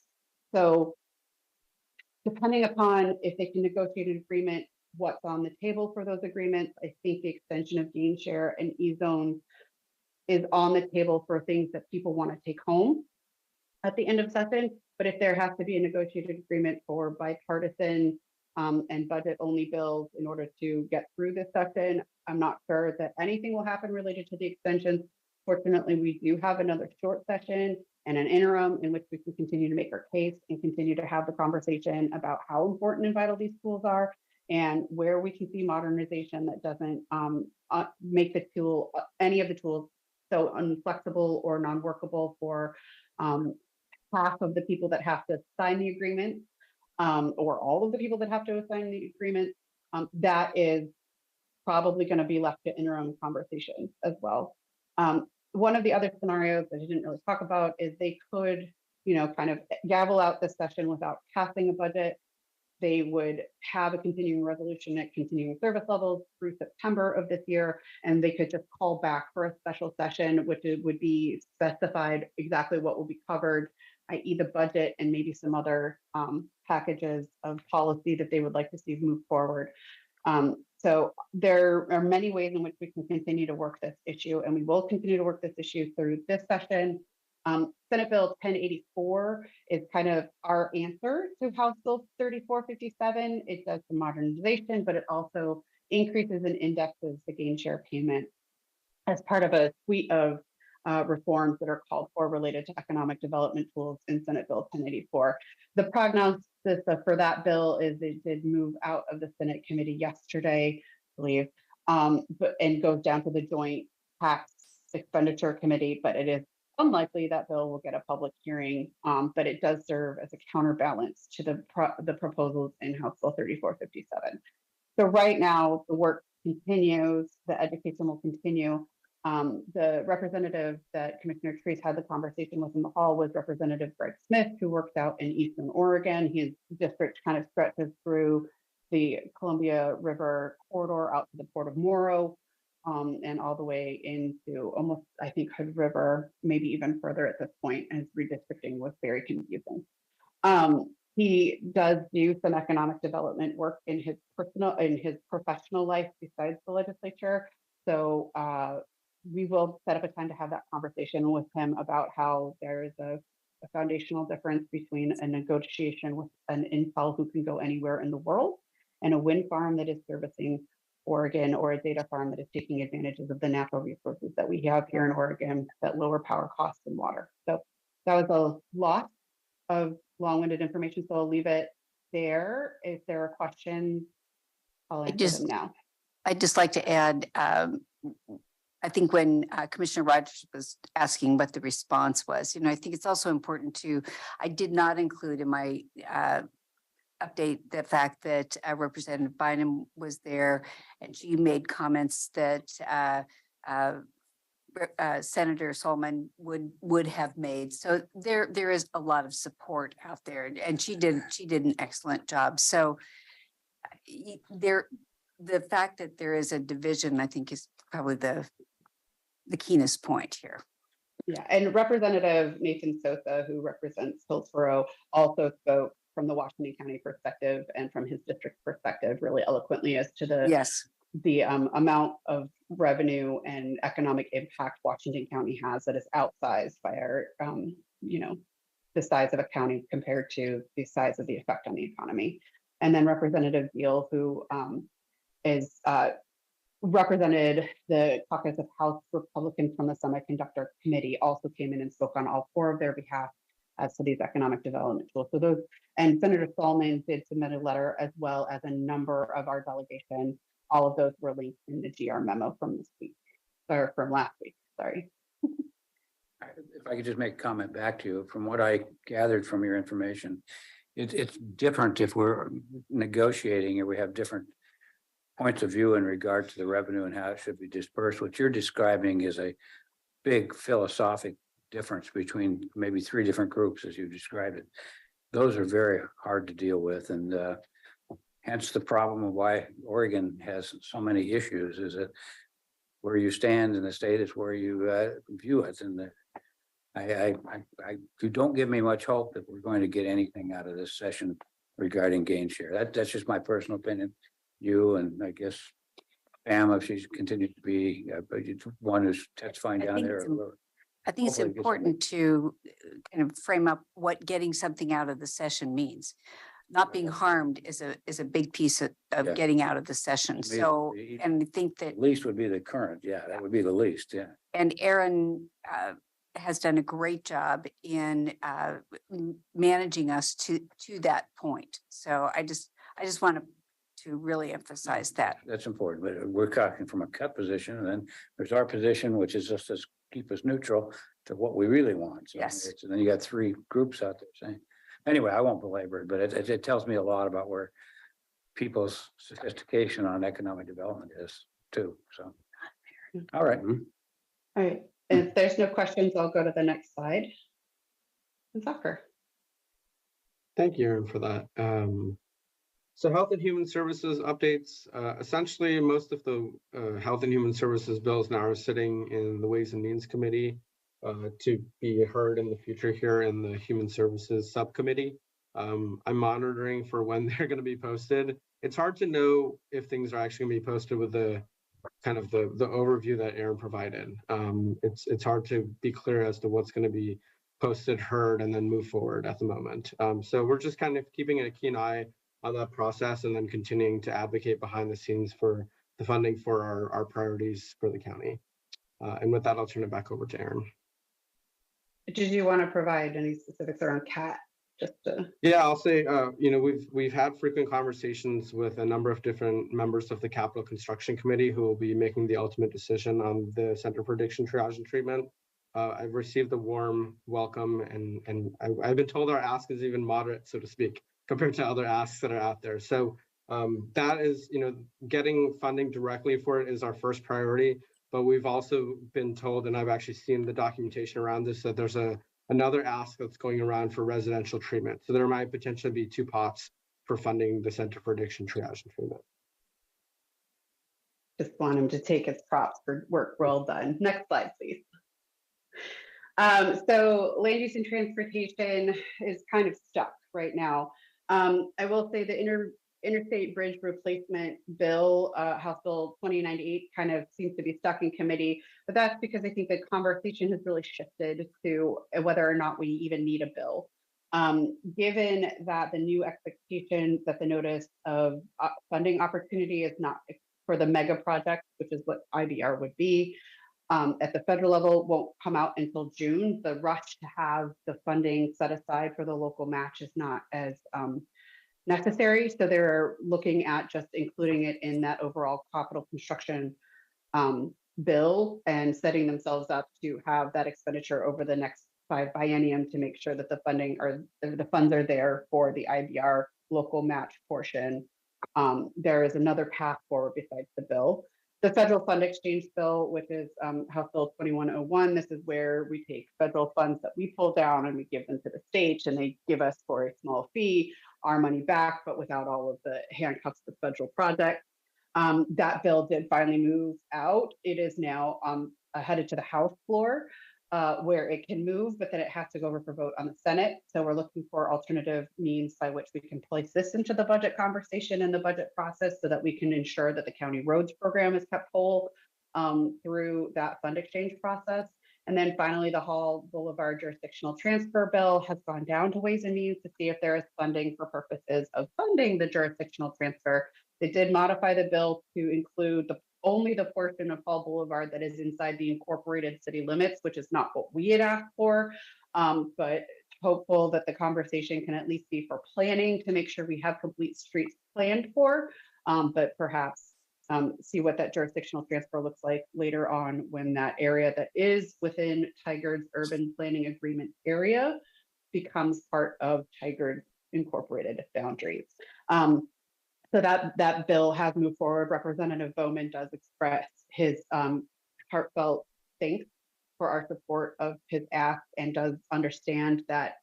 Speaker 9: So depending upon if they can negotiate an agreement, what's on the table for those agreements. I think the extension of gain share and E-zone is on the table for things that people want to take home at the end of session. But if there has to be a negotiated agreement for bipartisan and budget only bills in order to get through this session, I'm not sure that anything will happen related to the extensions. Fortunately, we do have another short session and an interim in which we can continue to make our case and continue to have the conversation about how important and vital these tools are and where we can see modernization that doesn't make the tool, any of the tools, so unflexible or non-workable for half of the people that have to sign the agreement, or all of the people that have to sign the agreement. That is probably going to be left to interim conversations as well. One of the other scenarios that I didn't really talk about is they could, kind of gavel out this session without passing a budget. They would have a continuing resolution at continuing service levels through September of this year, and they could just call back for a special session, which would be specified exactly what will be covered, i.e. the budget and maybe some other packages of policy that they would like to see move forward. So there are many ways in which we can continue to work this issue, and we will continue to work this issue through this session. Senate Bill 1084 is kind of our answer to House Bill 3457. It does some modernization, but it also increases and indexes the gain share payment as part of a suite of reforms that are called for related to economic development tools in Senate Bill 1084. The prognosis for that bill is it did move out of the Senate committee yesterday, I believe, and goes down to the Joint Tax Expenditure Committee, but it is unlikely that bill will get a public hearing, but it does serve as a counterbalance to the proposals in House Bill 3457. So right now, the work continues, the education will continue. The representative that Commissioner Treese had the conversation with in the hall was Representative Greg Smith, who works out in Eastern Oregon. His district kind of stretches through the Columbia River corridor out to the Port of Morrow, and all the way into almost, I think, Hood River, maybe even further at this point, and his redistricting was very confusing. He does do some economic development work in his professional life besides the legislature. So we will set up a time to have that conversation with him about how there is a foundational difference between a negotiation with an install who can go anywhere in the world and a wind farm that is servicing Oregon, or a data farm that is taking advantages of the natural resources that we have here in Oregon that lower power costs and water. So that was a lot of long-winded information, so I'll leave it there. If there are questions, I'll answer them now.
Speaker 2: I'd just like to add, I think when Commissioner Rogers was asking what the response was, I think it's also important to, I did not include in my update the fact that Representative Bynum was there, and she made comments that Senator Solomon would have made. So there is a lot of support out there, and she did an excellent job. So the fact that there is a division, I think, is probably the keenest point here.
Speaker 9: Yeah, and Representative Nathan Sosa, who represents Hillsborough, also spoke from the Washington County perspective and from his district perspective really eloquently as to the amount of revenue and economic impact Washington County has that is outsized by our, the size of a county compared to the size of the effect on the economy. And then Representative Beal, who is represented the caucus of House Republicans from the Semiconductor Committee, also came in and spoke on all four of their behalf as to these economic development tools. So those, and Senator Solomon did submit a letter, as well as a number of our delegation. All of those were linked in the GR memo from this week, or from last week, sorry.
Speaker 4: If I could just make a comment back to you, from what I gathered from your information, it's different if we're negotiating or we have different points of view in regard to the revenue and how it should be dispersed. What you're describing is a big philosophic difference between maybe three different groups, as you described it. Those are very hard to deal with, and hence the problem of why Oregon has so many issues, is that where you stand in the state is where you view it. And you don't give me much hope that we're going to get anything out of this session regarding gain share. That's just my personal opinion. You and I guess Pam, if she's continued to be, but you one who's testifying
Speaker 2: I
Speaker 4: down
Speaker 2: think
Speaker 4: there.
Speaker 2: it's I think it's
Speaker 4: Hopefully it gets-
Speaker 2: important to kind of frame up what getting something out of the session means. Not being harmed is a big piece of
Speaker 4: Yeah.
Speaker 2: getting out of the session.
Speaker 4: Me,
Speaker 2: So,
Speaker 4: the-
Speaker 2: and I think that,
Speaker 4: Least would be the current. Yeah, that would be the least. Yeah.
Speaker 2: and Aaron has done a great job in managing us to that point. So I just want to really emphasize that.
Speaker 4: That's important, but we're talking from a cut position, and then there's our position, which is just to keep us neutral to what we really want. So
Speaker 2: Yes.
Speaker 4: and then you got three groups out there saying, anyway, I won't belabor it, but it tells me a lot about where people's sophistication on economic development is too, so. All right.
Speaker 9: All right, if there's no questions, I'll go to the next slide. And Zucker.
Speaker 10: Thank you, Aaron, for that. So Health and Human Services updates. Essentially, most of the Health and Human Services bills now are sitting in the Ways and Means Committee to be heard in the future here in the Human Services Subcommittee. I'm monitoring for when they're going to be posted. It's hard to know if things are actually going to be posted with the kind of the overview that Aaron provided. It's hard to be clear as to what's going to be posted, heard, and then move forward at the moment. So we're just kind of keeping a keen eye on that process and then continuing to advocate behind the scenes for the funding for our priorities for the county. And with that, I'll turn it back over to Aaron.
Speaker 9: Did you want to provide any specifics around CAT? Just to...
Speaker 10: Yeah, I'll say, we've had frequent conversations with a number of different members of the Capital Construction Committee who will be making the ultimate decision on the Center for Addiction Triage and Treatment. I've received a warm welcome, and I've been told our ask is even moderate, so to speak, compared to other asks that are out there. So that is, getting funding directly for it is our first priority. But we've also been told, and I've actually seen the documentation around this, that there's another ask that's going around for residential treatment. So there might potentially be two pots for funding the Center for Addiction Triage and Treatment.
Speaker 9: Just want him to take his props for work well done. Next slide, please. So land use and transportation is kind of stuck right now. I will say the interstate bridge replacement bill, House Bill 2098, kind of seems to be stuck in committee, but that's because I think the conversation has really shifted to whether or not we even need a bill. Given that the new expectation that the notice of funding opportunity is not for the mega project, which is what IBR would be, at the federal level won't come out until June. The rush to have the funding set aside for the local match is not as necessary. So they're looking at just including it in that overall capital construction bill and setting themselves up to have that expenditure over the next 5 biennium to make sure that the funds are there for the IBR local match portion. There is another path forward besides the bill. The federal fund exchange bill, which is House Bill 2101, this is where we take federal funds that we pull down and we give them to the states, and they give us for a small fee our money back, but without all of the handcuffs to federal projects. That bill did finally move out. It is now headed to the House floor where it can move, but then it has to go over for vote on the Senate. So we're looking for alternative means by which we can place this into the budget conversation and the budget process so that we can ensure that the county roads program is kept whole through that fund exchange process. And then finally, the Hall Boulevard jurisdictional transfer bill has gone down to Ways and Means to see if there is funding for purposes of funding the jurisdictional transfer. They did modify the bill to include only the portion of Hall Boulevard that is inside the incorporated city limits, which is not what we had asked for, but hopeful that the conversation can at least be for planning to make sure we have complete streets planned for, but perhaps see what that jurisdictional transfer looks like later on when that area that is within Tigard's urban planning agreement area becomes part of Tigard incorporated boundaries. So that bill has moved forward. Representative Bowman does express his heartfelt thanks for our support of his ask and does understand that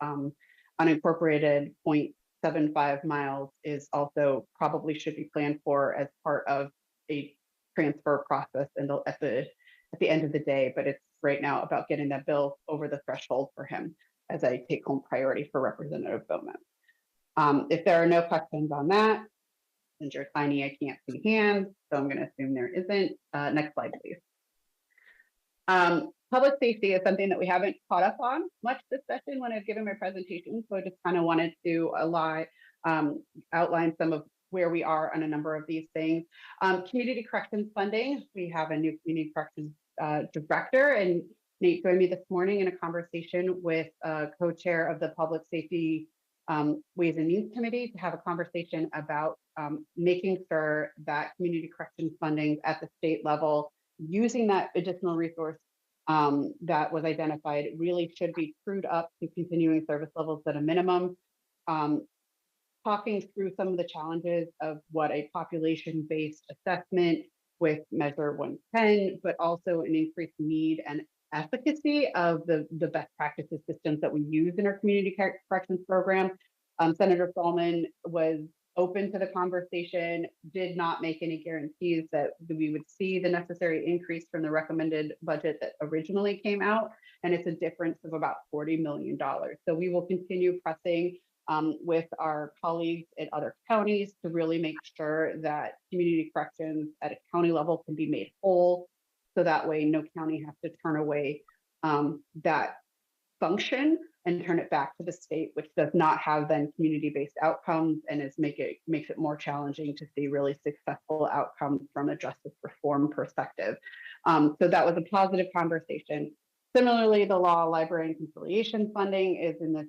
Speaker 9: unincorporated 0.75 miles is also probably should be planned for as part of a transfer process and at the end of the day, but it's right now about getting that bill over the threshold for him as a take-home priority for Representative Bowman. If there are no questions on that, since you're tiny, I can't see hands, so I'm going to assume there isn't. Next slide, please. Public safety is something that we haven't caught up on much this session when I've given my presentation, so I just kind of wanted to outline some of where we are on a number of these things. Community corrections funding, we have a new community corrections director, and Nate joined me this morning in a conversation with co-chair of the Public Safety Ways and Means Committee to have a conversation about making sure that community corrections funding at the state level, using that additional resource that was identified, really should be trued up to continuing service levels at a minimum. Talking through some of the challenges of what a population-based assessment with Measure 110, but also an increased need and efficacy of the best practices systems that we use in our community corrections program. Senator Solomon was open to the conversation, did not make any guarantees that we would see the necessary increase from the recommended budget that originally came out. And it's a difference of about $40 million. So we will continue pressing with our colleagues in other counties to really make sure that community corrections at a county level can be made whole. So that way no county has to turn away that function and turn it back to the state, which does not have then community-based outcomes and makes it more challenging to see really successful outcomes from a justice reform perspective. So that was a positive conversation. Similarly, the law, library, and conciliation funding is in this,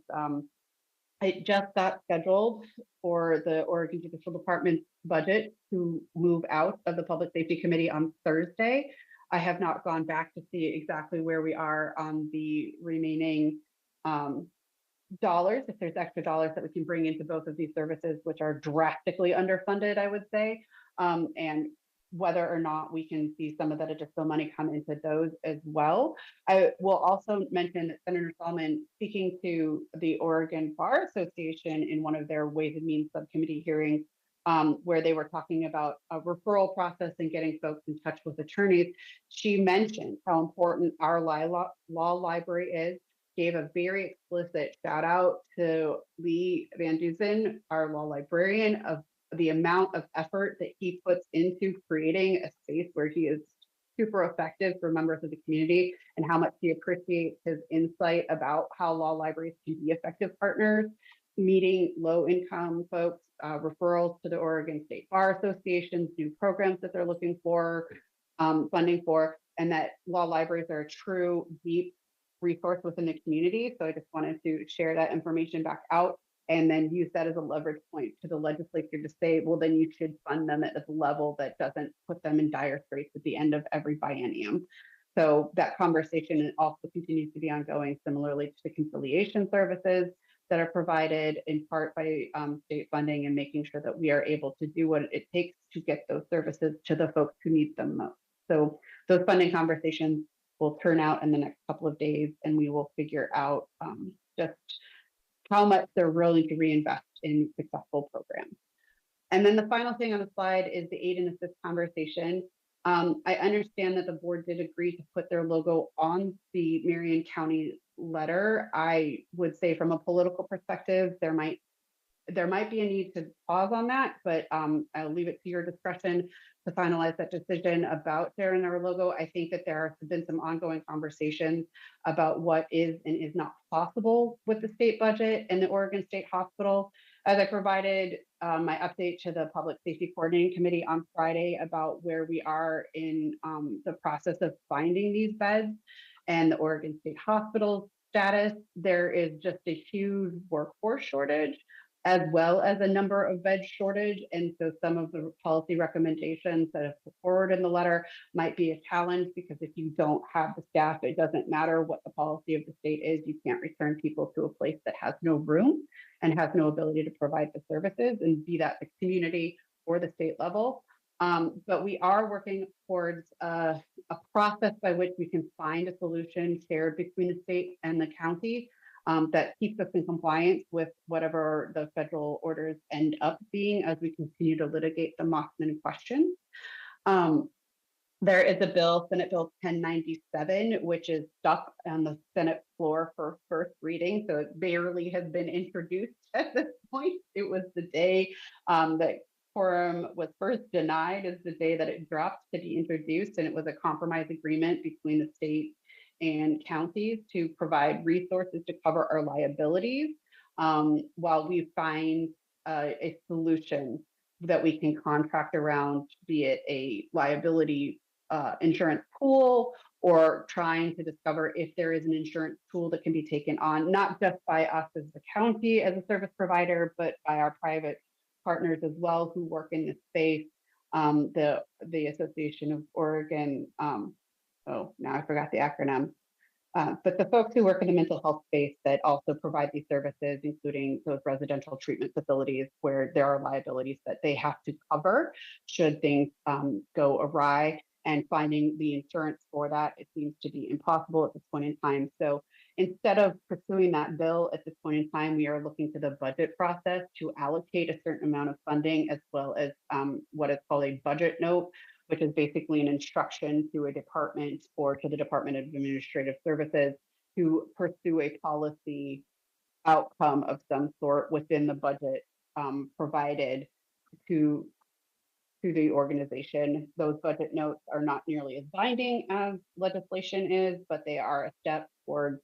Speaker 9: it just got scheduled for the Oregon Judicial Department budget to move out of the Public Safety Committee on Thursday. I have not gone back to see exactly where we are on the remaining dollars, if there's extra dollars that we can bring into both of these services, which are drastically underfunded, I would say, and whether or not we can see some of that additional money come into those as well. I will also mention that Senator Solomon, speaking to the Oregon Bar Association in one of their Ways and Means subcommittee hearings, where they were talking about a referral process and getting folks in touch with attorneys, she mentioned how important our law library is, gave a very explicit shout out to Lee Van Dusen, our law librarian, of the amount of effort that he puts into creating a space where he is super effective for members of the community, and how much he appreciates his insight about how law libraries can be effective partners, meeting low-income folks, referrals to the Oregon State Bar Association's new programs that they're looking for funding for, and that law libraries are a true, deep resource within the community. So I just wanted to share that information back out, and then use that as a leverage point to the legislature to say, well, then you should fund them at a level that doesn't put them in dire straits at the end of every biennium. So that conversation also continues to be ongoing, similarly to the conciliation services that are provided in part by state funding, and making sure that we are able to do what it takes to get those services to the folks who need them most. So those funding conversations will turn out in the next couple of days, and we will figure out just how much they're willing to reinvest in successful programs. And then the final thing on the slide is the aid and assist conversation. I understand that the board did agree to put their logo on the Marion County letter. I would say from a political perspective, there might be a need to pause on that, but I'll leave it to your discretion to finalize that decision about sharing our logo. I think that there have been some ongoing conversations about what is and is not possible with the state budget and the Oregon State Hospital. As I provided my update to the Public Safety Coordinating Committee on Friday about where we are in the process of finding these beds and the Oregon State Hospital status, there is just a huge workforce shortage, as well as a number of bed shortage. And so some of the policy recommendations that have put forward in the letter might be a challenge, because if you don't have the staff, it doesn't matter what the policy of the state is, you can't return people to a place that has no room and has no ability to provide the services, and be that the community or the state level. But we are working towards a process by which we can find a solution shared between the state and the county that keeps us in compliance with whatever the federal orders end up being as we continue to litigate the Mockman question. There is a bill, Senate Bill 1097, which is stuck on the Senate floor for first reading. So it barely has been introduced at this point. It was the day that quorum was first denied, is the day that it dropped to be introduced. And it was a compromise agreement between the state and counties to provide resources to cover our liabilities while we find a solution that we can contract around, be it a liability insurance pool, or trying to discover if there is an insurance tool that can be taken on, not just by us as the county as a service provider, but by our private partners as well who work in this space. The Association of Oregon, oh, now I forgot the acronym. But the folks who work in the mental health space that also provide these services, including those residential treatment facilities where there are liabilities that they have to cover should things go awry, and finding the insurance for that, it seems to be impossible at this point in time. So instead of pursuing that bill at this point in time, we are looking to the budget process to allocate a certain amount of funding, as well as what is called a budget note, which is basically an instruction to a department or to the Department of Administrative Services to pursue a policy outcome of some sort within the budget provided to the organization. Those budget notes are not nearly as binding as legislation is, but they are a step toward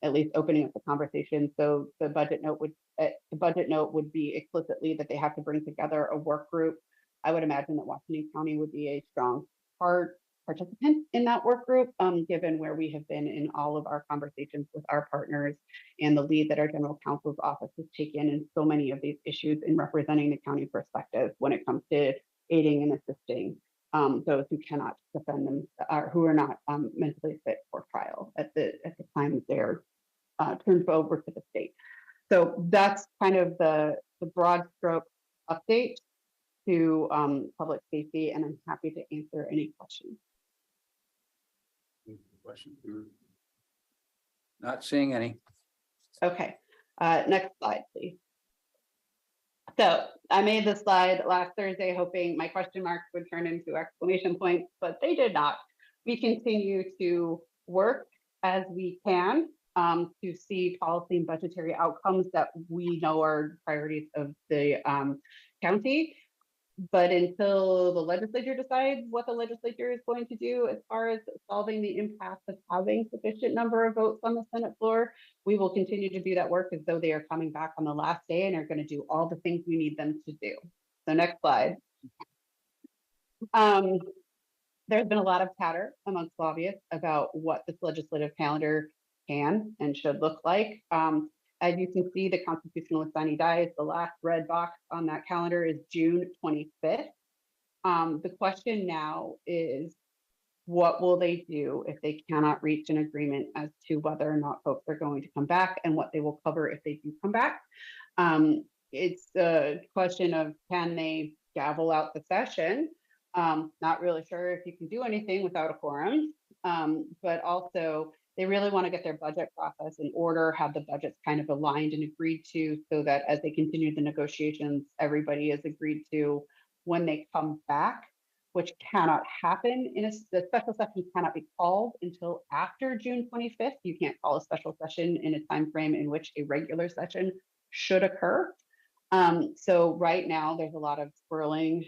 Speaker 9: at least opening up the conversation. So the budget note would be explicitly that they have to bring together a work group. I would imagine that Washington County would be a strong participant in that work group, given where we have been in all of our conversations with our partners and the lead that our general counsel's office has taken in so many of these issues in representing the county perspective when it comes to aiding and assisting those who cannot defend them, or who are not mentally fit for trial at the time that they're turned over to the state. So that's kind of the broad stroke update to public safety, and I'm happy to answer any questions.
Speaker 4: Question? Not seeing any.
Speaker 9: Okay, next slide, please. So I made this slide last Thursday, hoping my question marks would turn into exclamation points, but they did not. We continue to work as we can to see policy and budgetary outcomes that we know are priorities of the county. But until the legislature decides what the legislature is going to do as far as solving the impasse of having sufficient number of votes on the Senate floor, we will continue to do that work as though they are coming back on the last day and are going to do all the things we need them to do. So next slide. There's been a lot of chatter amongst lobbyists about what this legislative calendar can and should look like. As you can see, the constitutional sine die, the last red box on that calendar is June 25th. The question now is, what will they do if they cannot reach an agreement as to whether or not folks are going to come back and what they will cover if they do come back? It's a question of, can they gavel out the session? Not really sure if you can do anything without a quorum, but also they really want to get their budget process in order, have the budgets kind of aligned and agreed to, so that as they continue the negotiations, everybody is agreed to when they come back, which cannot happen the special session cannot be called until after June 25th. You can't call a special session in a time frame in which a regular session should occur. So right now there's a lot of swirling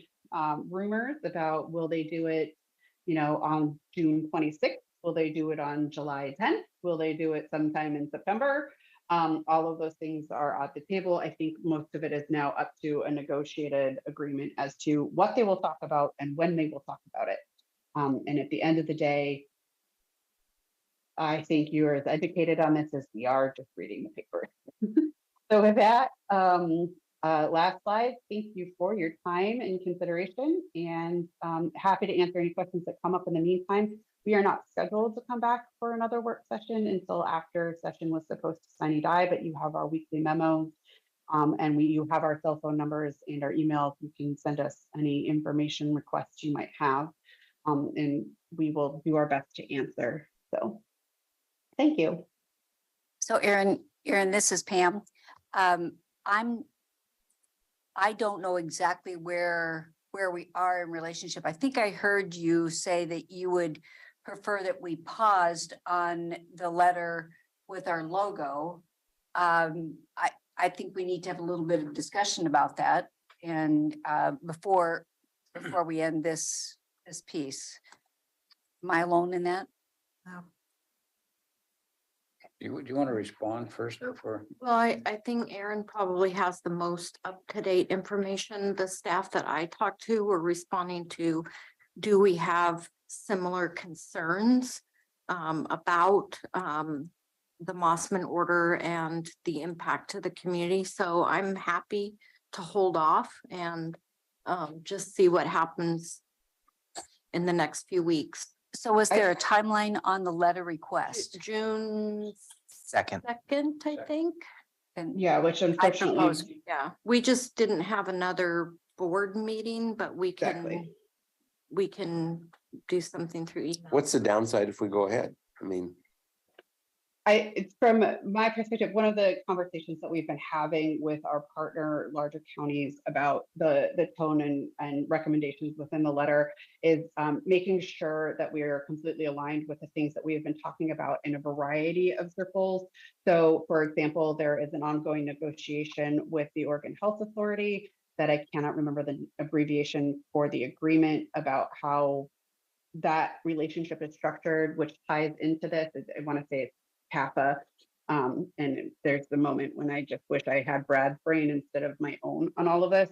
Speaker 9: rumors about, will they do it, on June 26th? Will they do it on July 10th? Will they do it sometime in September? All of those things are at the table. I think most of it is now up to a negotiated agreement as to what they will talk about and when they will talk about it. And at the end of the day, I think you're as educated on this as we are just reading the papers. So with that, last slide, thank you for your time and consideration, and happy to answer any questions that come up in the meantime. We are not scheduled to come back for another work session until after session was supposed to sine die, but you have our weekly memos, and you have our cell phone numbers and our emails. You can send us any information requests you might have, and we will do our best to answer. So thank you.
Speaker 2: So Erin, this is Pam. I don't know exactly where where we are in relationship. I think I heard you say that you would prefer that we paused on the letter with our logo. I think we need to have a little bit of discussion about that and before we end this piece. Am I alone in that?
Speaker 4: Do you want to respond first before?
Speaker 6: Well, I think Aaron probably has the most up-to-date information. The staff that I talked to were responding to, do we have similar concerns about the Mossman order and the impact to the community? So I'm happy to hold off and just see what happens in the next few weeks.
Speaker 2: So was there a timeline on the letter request?
Speaker 6: June
Speaker 3: Second.
Speaker 6: 2nd, I think.
Speaker 2: And
Speaker 9: Yeah, which
Speaker 2: I
Speaker 9: unfortunately,
Speaker 2: propose,
Speaker 6: Yeah, we just didn't have another board meeting, but
Speaker 9: exactly.
Speaker 6: we can do something through email.
Speaker 7: What's the downside if we go ahead? I mean,
Speaker 9: It's from my perspective, one of the conversations that we've been having with our partner, larger counties about the tone and recommendations within the letter is making sure that we are completely aligned with the things that we have been talking about in a variety of circles. So for example, there is an ongoing negotiation with the Oregon Health Authority that I cannot remember the abbreviation for the agreement about how that relationship is structured, which ties into this. I want to say it's CAPA. And there's the moment when I just wish I had Brad's brain instead of my own on all of this.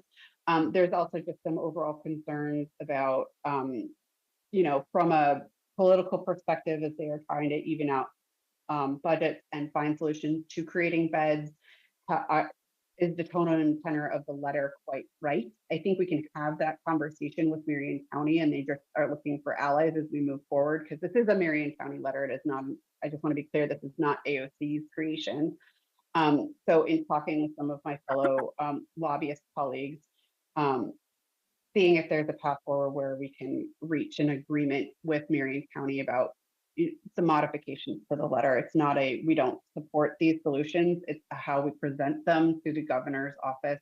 Speaker 9: There's also just some overall concerns about, from a political perspective, as they are trying to even out budgets and find solutions to creating beds. Is the tone and tenor of the letter quite right? I think we can have that conversation with Marion County, and they just are looking for allies as we move forward, because this is a Marion County letter. It is not, I just want to be clear, this is not AOC's creation. So in talking with some of my fellow lobbyist colleagues, seeing if there's a path forward where we can reach an agreement with Marion County about some modifications to the letter. It's not we don't support these solutions. It's how we present them to the governor's office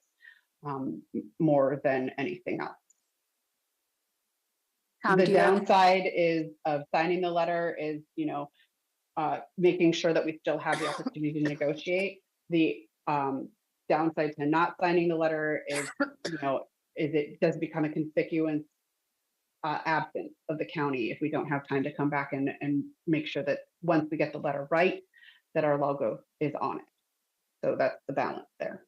Speaker 9: more than anything else.
Speaker 2: Tom,
Speaker 9: The
Speaker 2: do you have-
Speaker 9: downside is of signing the letter is, making sure that we still have the opportunity to negotiate. The downside to not signing the letter is, is it does become a conspicuous absence of the county if we don't have time to come back and make sure that once we get the letter right, that our logo is on it. So that's the balance there.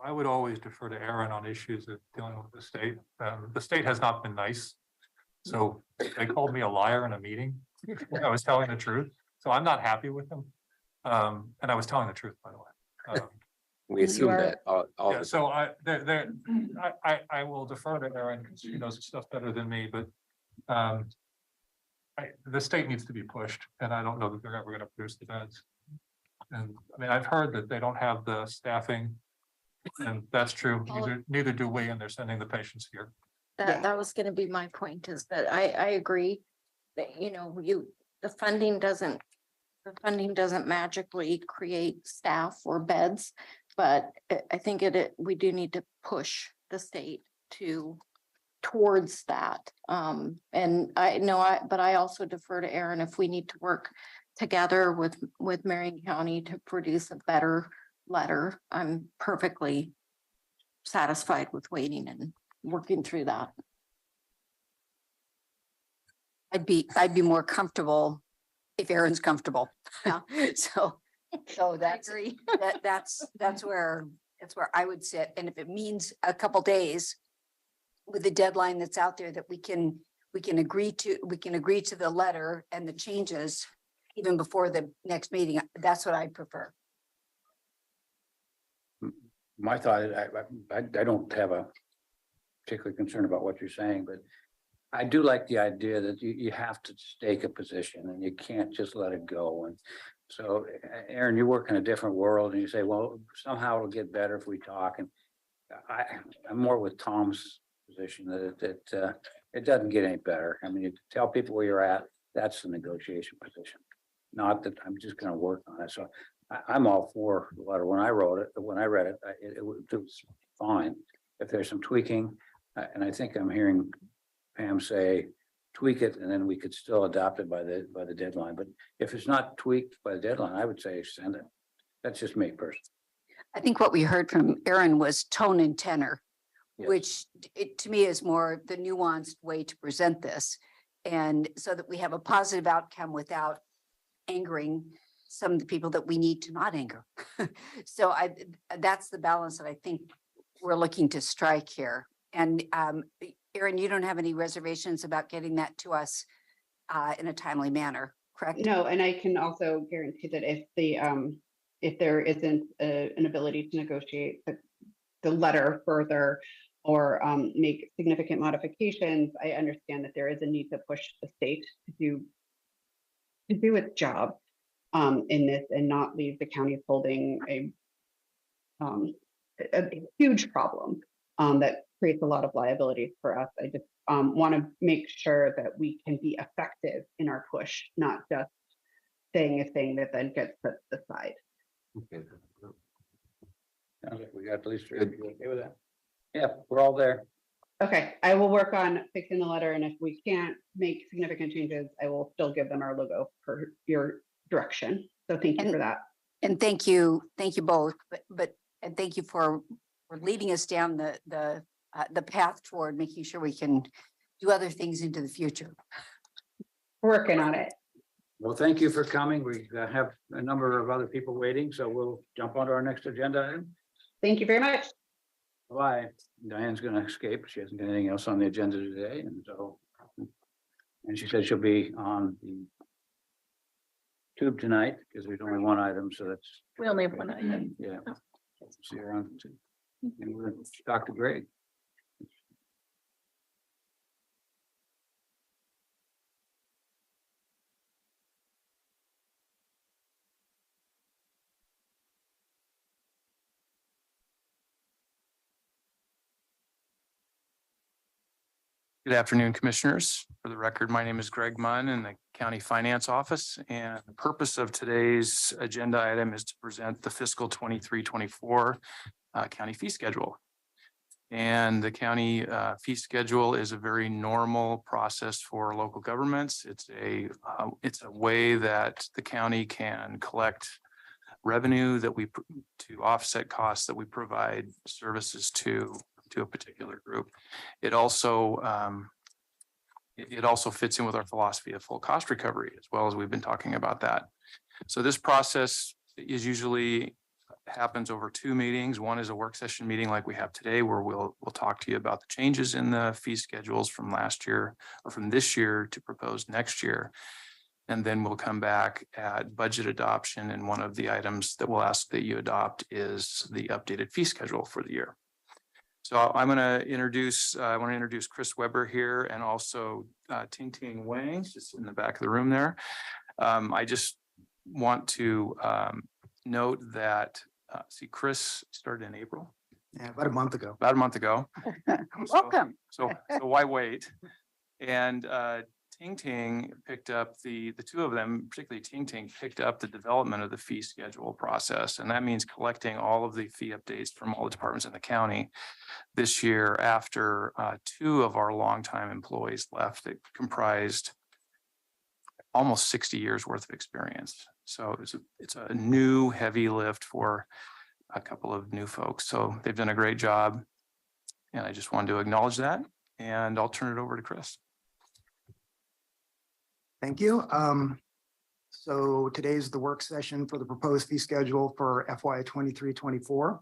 Speaker 1: I would always defer to Aaron on issues of dealing with the state. The state has not been nice. So they called me a liar in a meeting when I was telling the truth. So I'm not happy with them. And I was telling the truth, by the way.
Speaker 7: we assume that all
Speaker 1: Yeah,
Speaker 7: the
Speaker 1: so I will defer to Erin because she knows stuff better than me, but the state needs to be pushed, and I don't know that they're ever going to produce the beds. And I mean, I've heard that they don't have the staffing, and that's true. Neither do we, and they're sending the patients here.
Speaker 6: That was gonna be my point, is that I agree that, the funding doesn't magically create staff or beds, but I think we do need to push the state towards that. And I know but I also defer to Aaron if we need to work together with Marion County to produce a better letter. I'm perfectly satisfied with waiting and working through that.
Speaker 2: I'd be more comfortable if Aaron's comfortable.
Speaker 6: Yeah.
Speaker 2: So that's that's where I would sit. And if it means a couple days with the deadline that's out there that we can agree to the letter and the changes even before the next meeting, that's what I prefer.
Speaker 4: My thought is, I don't have a particular concern about what you're saying, but I do like the idea that you have to stake a position and you can't just let it go. And so, Aaron, you work in a different world and you say, well, somehow it'll get better if we talk. And I'm more with Tom's position that it doesn't get any better. I mean, you tell people where you're at, that's the negotiation position. Not that I'm just going to work on it. So I'm all for the letter. When I read it, it was fine. If there's some tweaking, And I think I'm hearing Pam say tweak it and then we could still adopt it by the deadline. But if it's not tweaked by the deadline, I would say send it. That's just me personally.
Speaker 2: I think what we heard from Aaron was tone and tenor,
Speaker 4: Yes.
Speaker 2: which it to me is more the nuanced way to present this. And so that we have a positive outcome without angering some of the people that we need to not anger. So that's the balance that I think we're looking to strike here. And Aaron, you don't have any reservations about getting that to us in a timely manner, correct?
Speaker 9: No, and I can also guarantee that if there isn't an ability to negotiate the letter further or make significant modifications, I understand that there is a need to push the state to do its job in this and not leave the counties holding a huge problem that creates a lot of liability for us. I just want to make sure that we can be effective in our push, not just saying a thing that then gets put aside.
Speaker 7: Okay.
Speaker 4: Sounds like we got at least three. You okay with that? Yeah, we're all there.
Speaker 9: Okay, I will work on fixing the letter, and if we can't make significant changes, I will still give them our logo for your direction. So thank you for that.
Speaker 2: And thank you both, and thank you for leading us down the path toward making sure we can do other things into the future.
Speaker 9: Working on it.
Speaker 4: Well, thank you for coming. We have a number of other people waiting, so we'll jump onto our next agenda item.
Speaker 9: Thank you very much.
Speaker 4: Bye. Diane's gonna escape. She hasn't got anything else on the agenda today, and so. And she said she'll be on the tube tonight, because there's only one item, so that's,
Speaker 5: We only have one item.
Speaker 4: yeah. See her on, and we're gonna talk to Greg.
Speaker 11: Good afternoon, Commissioners. For the record, my name is Greg Munn in the County Finance Office, and the purpose of today's agenda item is to present the fiscal 23-24 county fee schedule. And the county fee schedule is a very normal process for local governments. It's a way that the county can collect revenue that to offset costs that we provide services to a particular group. It also fits in with our philosophy of full cost recovery, as well as we've been talking about that. So this process is usually happens over two meetings. One is a work session meeting like we have today, where we'll talk to you about the changes in the fee schedules from last year or from this year to propose next year. And then we'll come back at budget adoption. And one of the items that we'll ask that you adopt is the updated fee schedule for the year. So I'm going to introduce, I want to introduce Chris Weber here, and also Ting Ting Wang, just in the back of the room there. I just want to note that, see, Chris started in April.
Speaker 12: Yeah, about a month ago.
Speaker 11: About a month ago.
Speaker 2: Welcome.
Speaker 11: So why wait? And Ting Ting picked up the two of them, particularly Ting Ting, picked up the development of the fee schedule process. And that means collecting all of the fee updates from all the departments in the county this year, after two of our longtime employees left that comprised almost 60 years worth of experience. So it's a new heavy lift for a couple of new folks. So they've done a great job. And I just wanted to acknowledge that, and I'll turn it over to Chris.
Speaker 12: Thank you. So today's the work session for the proposed fee schedule for FY 23-24.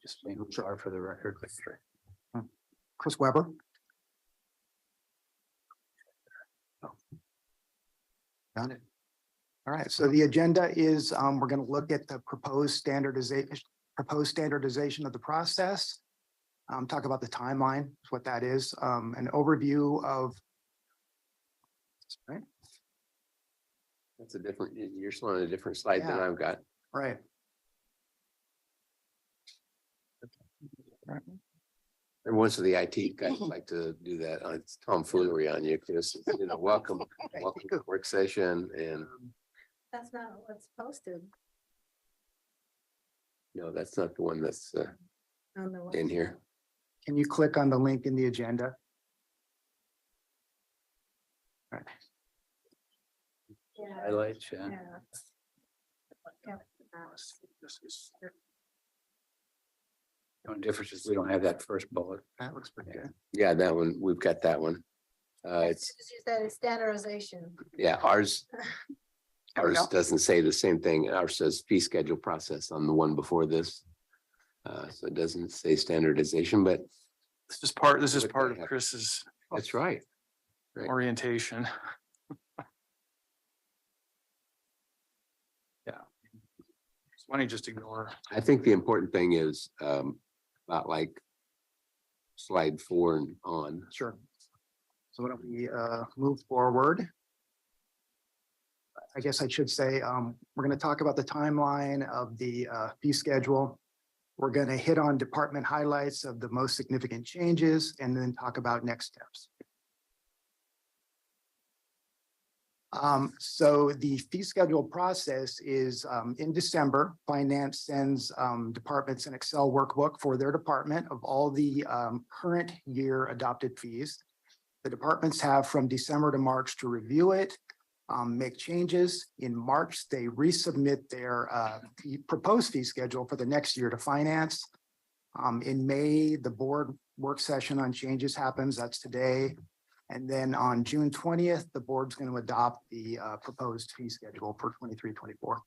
Speaker 4: Just saying who are for the record.
Speaker 12: Chris Weber. Got it. All right, so the agenda is we're going to look at the proposed standardization of the process. Talk about the timeline, is what that is. An overview of. Right.
Speaker 7: That's a different, you're showing a different slide than I've got.
Speaker 12: Right.
Speaker 7: And once of the IT guys like to do that, it's tomfoolery on you, Chris. Welcome to work session, and
Speaker 8: That's not what's posted.
Speaker 7: no, that's not the one that's
Speaker 8: On the
Speaker 7: in here.
Speaker 12: Can you click on the link in the agenda? Right.
Speaker 8: Yeah.
Speaker 4: Highlights, yeah.
Speaker 8: Yeah.
Speaker 4: The only difference is we don't have that first bullet.
Speaker 12: That looks pretty good.
Speaker 7: Yeah, that one, we've got that one. It's,
Speaker 8: That is standardization.
Speaker 7: yeah, ours
Speaker 12: There we go.
Speaker 7: doesn't say the same thing. Ours says fee schedule process on the one before this. So it doesn't say standardization, but
Speaker 11: This is part
Speaker 7: What
Speaker 11: of
Speaker 7: they have.
Speaker 11: Chris's
Speaker 7: that's right. Right.
Speaker 11: orientation. Yeah. So why don't you just ignore?
Speaker 7: I think the important thing is about like slide 4 and on.
Speaker 12: Sure. So why don't we move forward? I guess I should say, we're going to talk about the timeline of the fee schedule. We're going to hit on department highlights of the most significant changes and then talk about next steps. So the fee schedule process is in December, finance sends departments an Excel workbook for their department of all the current year adopted fees. The departments have from December to March to review it, make changes. In March, they resubmit their proposed fee schedule for the next year to finance. In May, the board work session on changes happens. That's today. And then on June 20th, the board's going to adopt the proposed fee schedule for 23-24.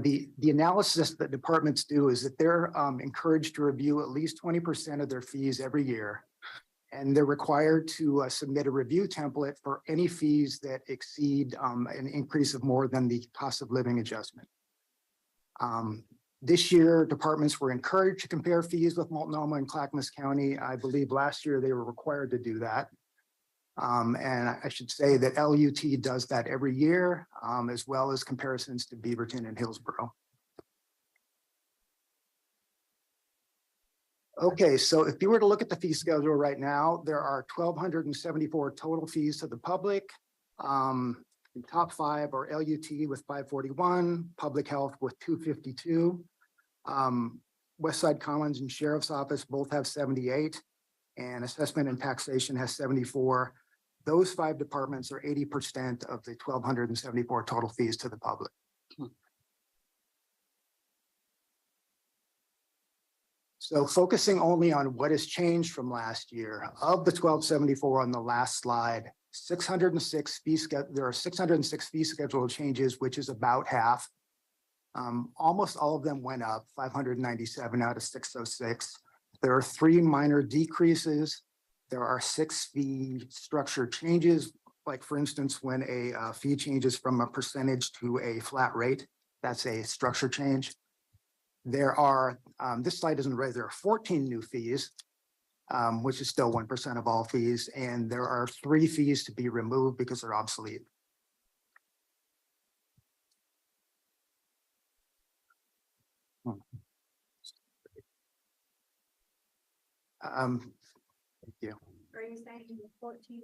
Speaker 12: The analysis that departments do is that they're encouraged to review at least 20% of their fees every year. And they're required to submit a review template for any fees that exceed an increase of more than the cost of living adjustment. This year, departments were encouraged to compare fees with Multnomah and Clackamas County. I believe last year they were required to do that. And I should say that LUT does that every year, as well as comparisons to Beaverton and Hillsborough. Okay, so if you were to look at the fee schedule right now, there are 1,274 total fees to the public. The top 5 are LUT with 541, Public Health with 252. Westside Commons and Sheriff's Office both have 78, and Assessment and Taxation has 74. Those 5 departments are 80% of the 1,274 total fees to the public. So focusing only on what has changed from last year, of the 1,274 on the last slide, 606 there are 606 fee schedule changes, which is about half. Almost all of them went up, 597 out of 606. There are 3 minor decreases. There are 6 fee structure changes, like for instance, when a fee changes from a percentage to a flat rate, that's a structure change. There are, this slide isn't right, there are 14 new fees, which is still 1% of all fees, and there are 3 fees to be removed because they're obsolete. Thank you.
Speaker 8: Are you saying 14?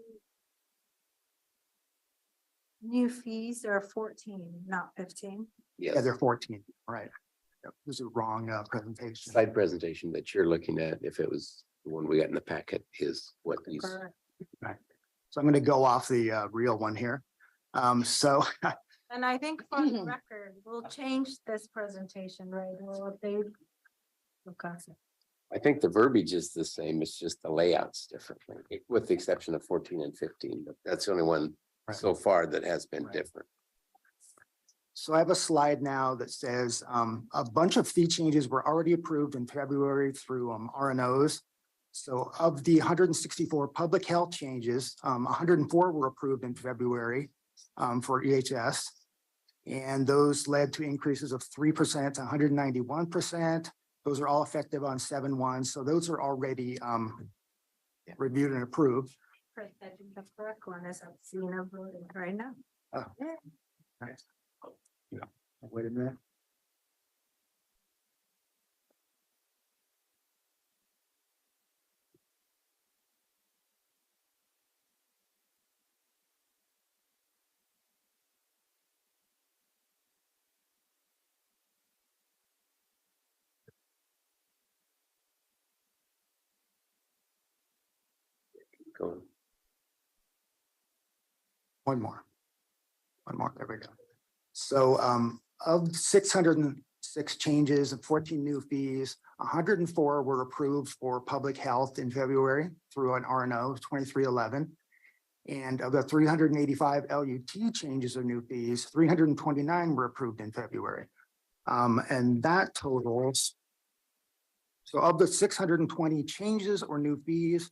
Speaker 8: New fees, there are 14, not 15.
Speaker 12: Yeah,
Speaker 7: Yes,
Speaker 12: they're 14, right. Yep, this is a wrong presentation.
Speaker 7: slide presentation that you're looking at, if it was the one we got in the packet, is what these.
Speaker 8: Correct.
Speaker 12: Right. So I'm going to go off the real one here. So
Speaker 8: And I think for the record, we'll change this presentation, right? We'll update. Okay.
Speaker 7: I think the verbiage is the same. It's just the layouts differently, with the exception of 14 and 15. But that's the only one
Speaker 12: Right.
Speaker 7: so far that has been
Speaker 12: Right.
Speaker 7: different.
Speaker 12: So I have a slide now that says a bunch of fee changes were already approved in February through RNOs. So of the 164 public health changes, 104 were approved in February for EHS. And those led to increases of 3% to 191%. Those are all effective on 7/1. So those are already reviewed and approved.
Speaker 8: I think the correct one is I'm seeing a voting right now.
Speaker 12: Oh.
Speaker 8: Yeah.
Speaker 12: Nice. Yeah. Wait a minute.
Speaker 7: Go.
Speaker 12: One more. There we go. So of 606 changes and 14 new fees, 104 were approved for public health in February through an RNO 2311. And of the 385 LUT changes or new fees, 329 were approved in February. And that totals. So of the 620 changes or new fees,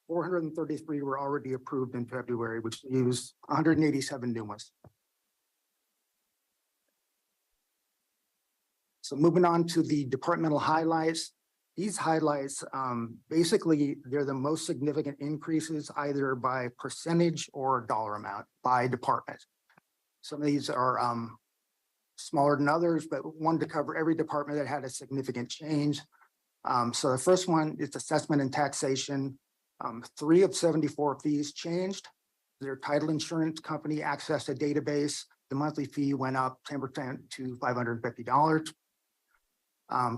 Speaker 12: 433 were already approved in February, which leaves 187 new ones. So moving on to the departmental highlights. These highlights, basically, they're the most significant increases either by percentage or dollar amount by department. Some of these are smaller than others, but wanted to cover every department that had a significant change. So the first one is assessment and taxation. 3 of 74 fees changed. Their title insurance company accessed a database. The monthly fee went up 10% to $550.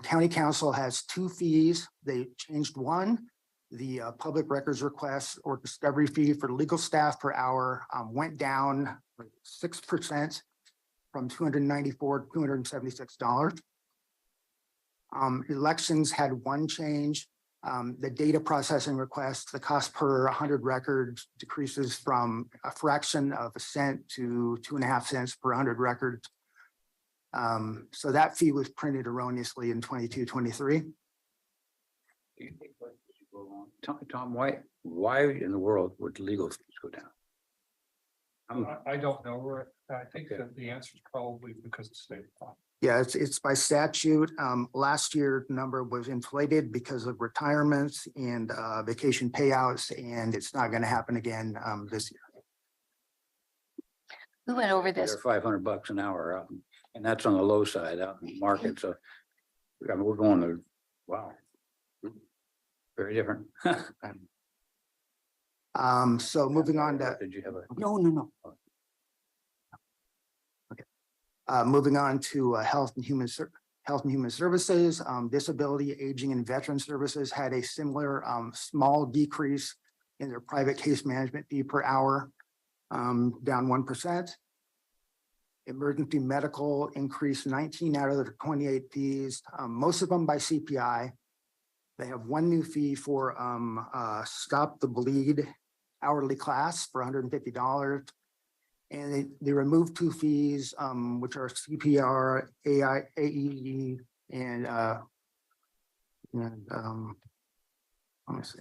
Speaker 12: County council has 2 fees. They changed one. The public records request or discovery fee for legal staff per hour went down 6% from $294 to $276. Elections had 1 change. The data processing request, the cost per 100 records decreases from a fraction of a cent to 2.5 cents per 100 records. So that fee was printed erroneously in 22-23.
Speaker 4: Tom, why in the world would legal fees go down?
Speaker 1: I don't know. I think that the answer is probably because of state law.
Speaker 12: Yeah, it's by statute. Last year, the number was inflated because of retirements and vacation payouts, and it's not going to happen again this year.
Speaker 2: We went over this.
Speaker 4: They're $500 an hour out, and that's on the low side out in the market. So I mean, we're going to, wow, very different.
Speaker 12: So moving on to.
Speaker 4: Did you have a?
Speaker 12: No. Okay. Moving on to health and human services, disability, aging, and veteran services had a similar small decrease in their private case management fee per hour, down 1%. Emergency medical increased 19 out of the 28 fees, most of them by CPI. They have 1 new fee for Stop the Bleed hourly class for $150. And they removed 2 fees, which are CPR, AEE, and let me see.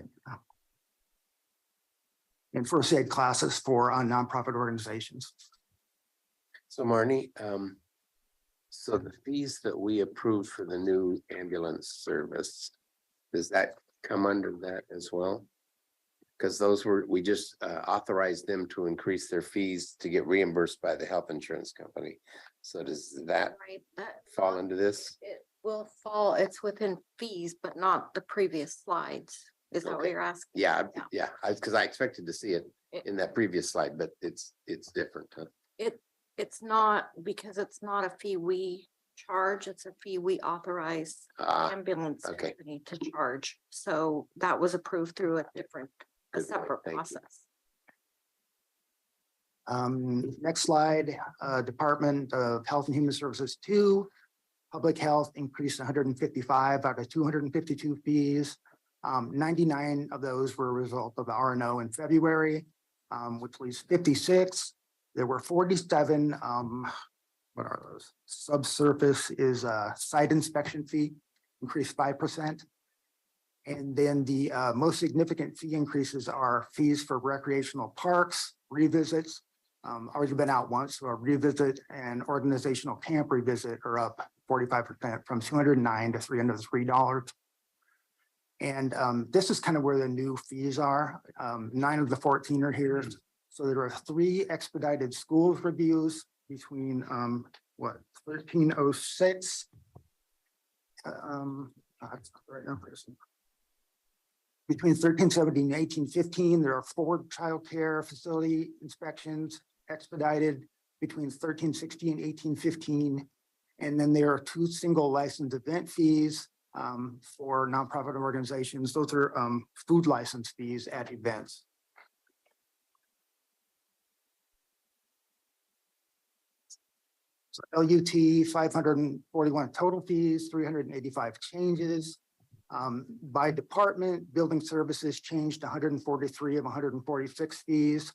Speaker 12: And first aid classes for nonprofit organizations.
Speaker 7: So Marnie, so the fees that we approved for the new ambulance service, does that come under that as well? Because those were, we just authorized them to increase their fees to get reimbursed by the health insurance company. So does that
Speaker 6: Right, that
Speaker 7: fall into this?
Speaker 6: it will fall, it's within fees, but not the previous slides. Is that what
Speaker 7: Okay.
Speaker 6: you're asking?
Speaker 7: Yeah, because I expected to see it
Speaker 6: It-
Speaker 7: in that previous slide, but it's different, huh?
Speaker 6: It's not, because it's not a fee we charge, it's a fee we authorize ambulance
Speaker 7: okay.
Speaker 6: company to charge. So that was approved through a
Speaker 7: Good point,
Speaker 6: separate
Speaker 7: thank you.
Speaker 6: process.
Speaker 12: Next slide, Department of Health and Human Services 2. Public health increased 155 out of 252 fees. 99 of those were a result of the RNO in February, which leaves 56. There were 47, what are those? Subsurface is a site inspection fee, increased 5%. And then the most significant fee increases are fees for recreational parks, revisits. Already been out once, so a revisit and organizational camp revisit are up 45% from $209 to $303. And this is kind of where the new fees are. 9 of the 14 are here. So there are 3 expedited schools reviews between 1306. That's not the right number. Between 1370 and 1815, there are 4 childcare facility inspections expedited between 1360 and 1815. And then there are 2 single license event fees for nonprofit organizations. Those are food license fees at events. LUT 541 total fees, 385 changes. By department, building services changed 143 of 146 fees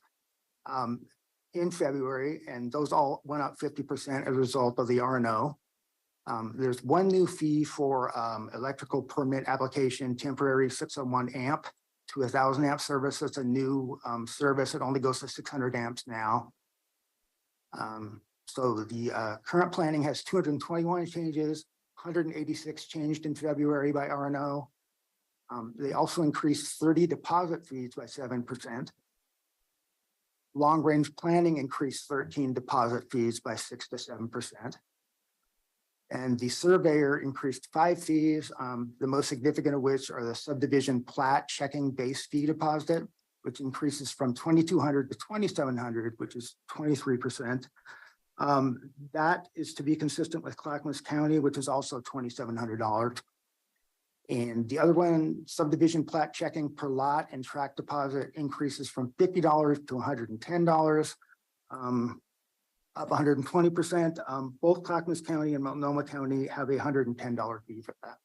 Speaker 12: in February, and those all went up 50% as a result of the R&O. There's one new fee for electrical permit application, temporary 601 amp to 1,000 amp service. It's a new service. It only goes to 600 amps now. So the current planning has 221 changes, 186 changed in February by R&O. They also increased 30 deposit fees by 7%. Long-range planning increased 13 deposit fees by 6 to 7%. And the surveyor increased 5 fees, the most significant of which are the subdivision plat checking base fee deposit, which increases from 2,200 to 2,700, which is 23%. That is to be consistent with Clackamas County, which is also $2,700. And the other one, subdivision plat checking per lot and tract deposit increases from $50 to $110, up 120%. Both Clackamas County and Multnomah County have a $110 fee for that.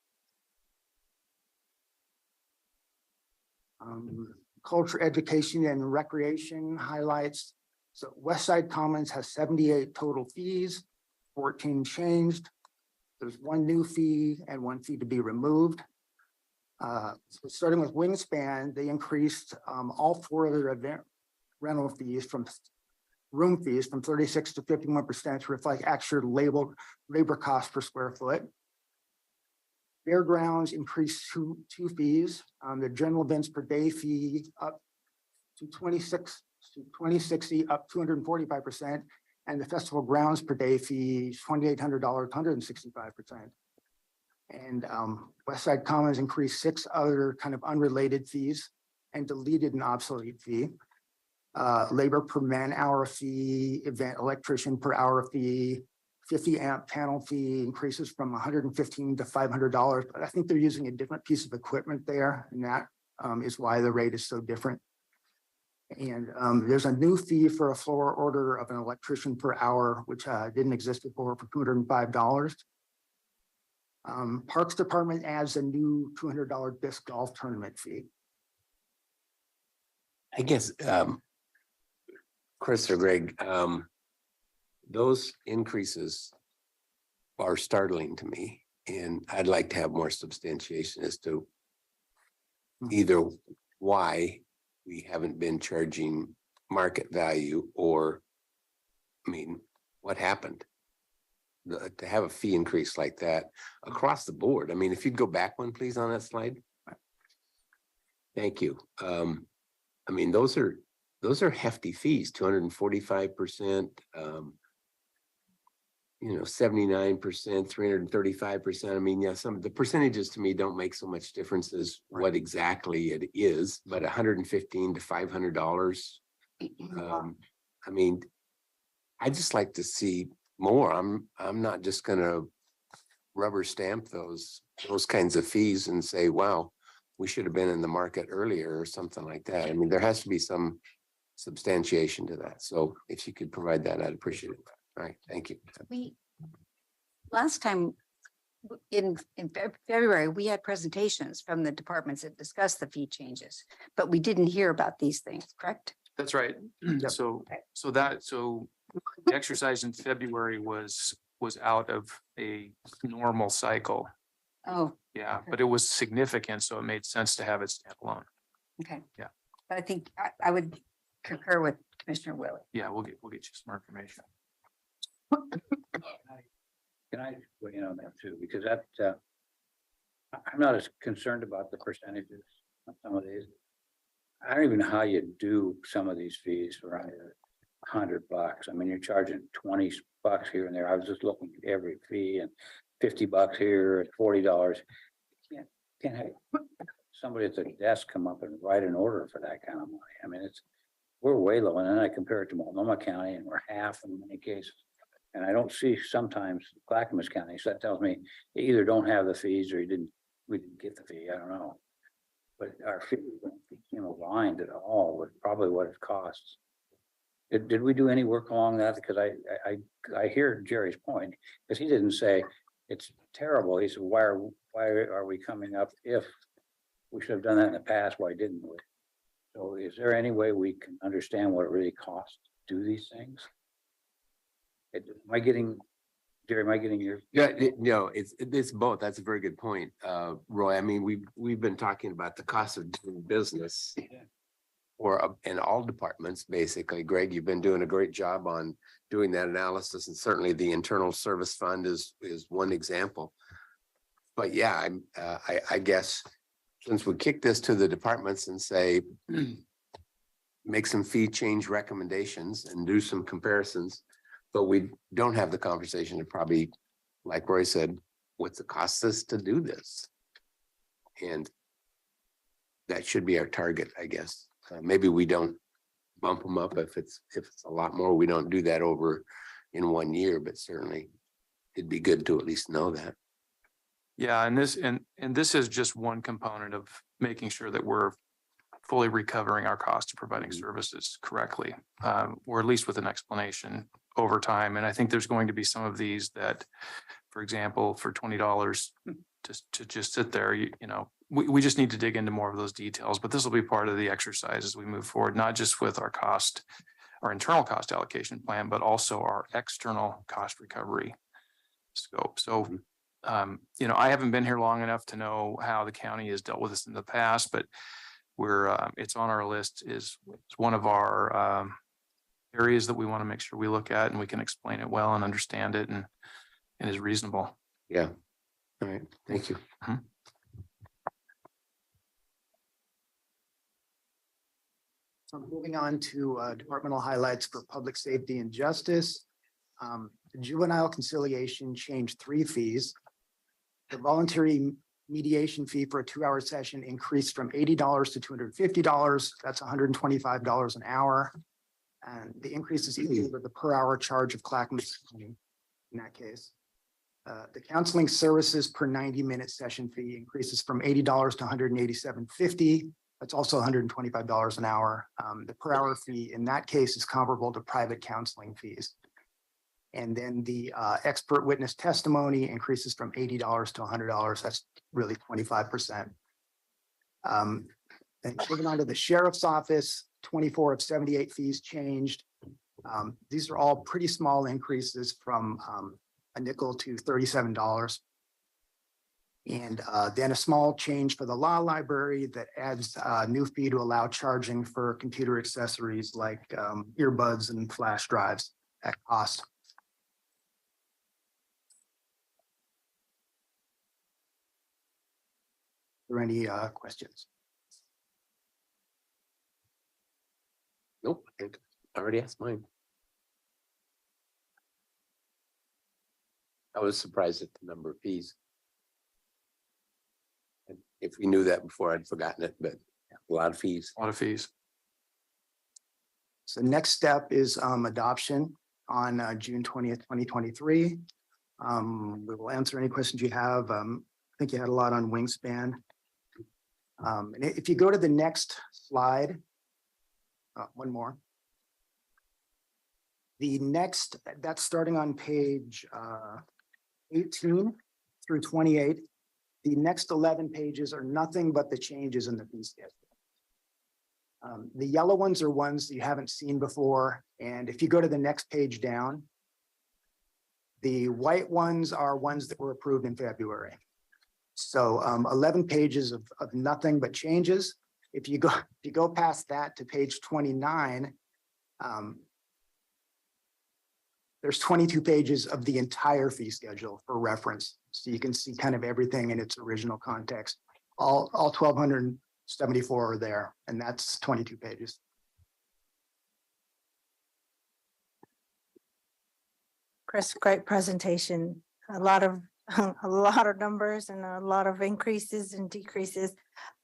Speaker 12: Culture, education, and recreation highlights. So West Side Commons has 78 total fees, 14 changed. There's one new fee and one fee to be removed. So starting with Wingspan, they increased all 4 other event rental fees from room fees from 36 to 51% to reflect actual labor cost per square foot. Fairgrounds increased two fees. The general events per day fee up to 2060, up 245%, and the festival grounds per day fee $2,800, 165%. And West Side Commons increased 6 other kind of unrelated fees and deleted an obsolete fee. Labor per man hour fee, event electrician per hour fee, 50 amp panel fee increases from $115 to $500, but I think they're using a different piece of equipment there, and that is why the rate is so different. And there's a new fee for a floor order of an electrician per hour, which didn't exist before, for $205. Parks Department adds a new $200 disc golf tournament fee.
Speaker 7: I guess, Chris or Greg, those increases are startling to me, and I'd like to have more substantiation as to either why we haven't been charging market value, or, I mean, what happened? To have a fee increase like that across the board. I mean, if you'd go back one, please, on that slide. Thank you. I mean, those are hefty fees, 245%, 79%, 335%. I mean, yeah, the percentages to me don't make so much difference as what exactly it is, but $115 to $500. I mean, I just like to see more. I'm not just gonna rubber stamp those kinds of fees and say, wow, we should have been in the market earlier or something like that. I mean, there has to be some substantiation to that. So if you could provide that, I'd appreciate it. All right, thank you.
Speaker 2: Last time in February, we had presentations from the departments that discussed the fee changes, but we didn't hear about these things, correct?
Speaker 11: That's right. So the exercise in February was out of a normal cycle.
Speaker 2: Oh,
Speaker 11: Yeah, but it was significant, so it made sense to have it stand alone.
Speaker 2: okay.
Speaker 11: Yeah.
Speaker 2: But I think I would concur with Commissioner Willie.
Speaker 11: Yeah, we'll get you some more information.
Speaker 4: Can I weigh in on that too? Because that, I'm not as concerned about the percentages on some of these. I don't even know how you do some of these fees for $100. I mean, you're charging $20 here and there. I was just looking at every fee, and $50 here and $40. Can't have somebody at the desk come up and write an order for that kind of money. I mean, we're way low, and then I compare it to Multnomah County, and we're half in many cases. And I don't see sometimes Clackamas County, so that tells me you either don't have the fees or we didn't get the fee. I don't know. But our fees don't seem aligned at all with probably what it costs. Did we do any work along that? Because I hear Jerry's point, because he didn't say it's terrible. He said, why are we coming up if we should have done that in the past? Why didn't we? So is there any way we can understand what it really costs to do these things? Am I getting, Jerry, am I getting your?
Speaker 7: Yeah, no, it's both. That's a very good point, Roy. I mean, we've been talking about the cost of doing business or in all departments, basically. Greg, you've been doing a great job on doing that analysis, and certainly the internal service fund is one example. But yeah, I guess since we kick this to the departments and say, make some fee change recommendations and do some comparisons, but we don't have the conversation to probably, like Roy said, what's it cost us to do this? And that should be our target, I guess. Maybe we don't bump them up if it's a lot more. We don't do that over in 1 year, but certainly it'd be good to at least know that.
Speaker 11: Yeah, and this is just one component of making sure that we're fully recovering our cost of providing services correctly, or at least with an explanation over time. And I think there's going to be some of these that, for example, for $20 to just sit there, you know, we just need to dig into more of those details, but this will be part of the exercise as we move forward, not just with our internal cost allocation plan, but also our external cost recovery scope. So, you know, I haven't been here long enough to know how the county has dealt with this in the past, but it's on our list. It's one of our areas that we want to make sure we look at and we can explain it well and understand it and is reasonable.
Speaker 7: Yeah. All right. Thank you.
Speaker 12: So moving on to departmental highlights for public safety and justice. The juvenile conciliation changed 3 fees. The voluntary mediation fee for a 2-hour session increased from $80 to $250. That's $125 an hour. And the increase is equal to the per hour charge of Clackamas County in that case. The counseling services per 90-minute session fee increases from $80 to $187.50. That's also $125 an hour. The per hour fee in that case is comparable to private counseling fees. And then the expert witness testimony increases from $80 to $100. That's really 25%. And moving on to the sheriff's office, 24 of 78 fees changed. These are all pretty small increases from a nickel to $37. And then a small change for the law library that adds a new fee to allow charging for computer accessories like earbuds and flash drives at cost. Are there any questions?
Speaker 7: Nope. I already asked mine. I was surprised at the number of fees. And if we knew that before, I'd forgotten it, but a lot of fees.
Speaker 11: A lot of fees.
Speaker 12: So next step is adoption on June 20th, 2023. We will answer any questions you have. I think you had a lot on Wingspan. And if you go to the next slide, one more. The next, that's starting on page 18 through 28. The next 11 pages are nothing but the changes in the fee schedule. The yellow ones are ones that you haven't seen before. And if you go to the next page down, the white ones are ones that were approved in February. So 11 pages of nothing but changes. If you go past that to page 29, there's 22 pages of the entire fee schedule for reference. So you can see kind of everything in its original context. All 1,274 are there, and that's 22 pages.
Speaker 8: Chris, great presentation. A lot of numbers and a lot of increases and decreases.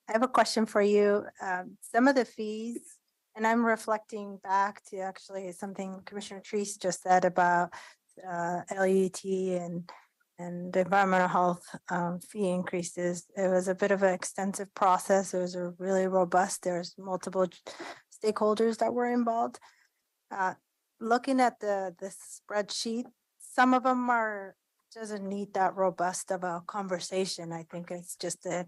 Speaker 8: I have a question for you. Some of the fees, and I'm reflecting back to actually something Commissioner Treese just said about LUT and the environmental health fee increases. It was a bit of an extensive process. It was a really robust. There's multiple stakeholders that were involved. Looking at the spreadsheet, some of them doesn't need that robust of a conversation. I think it's just the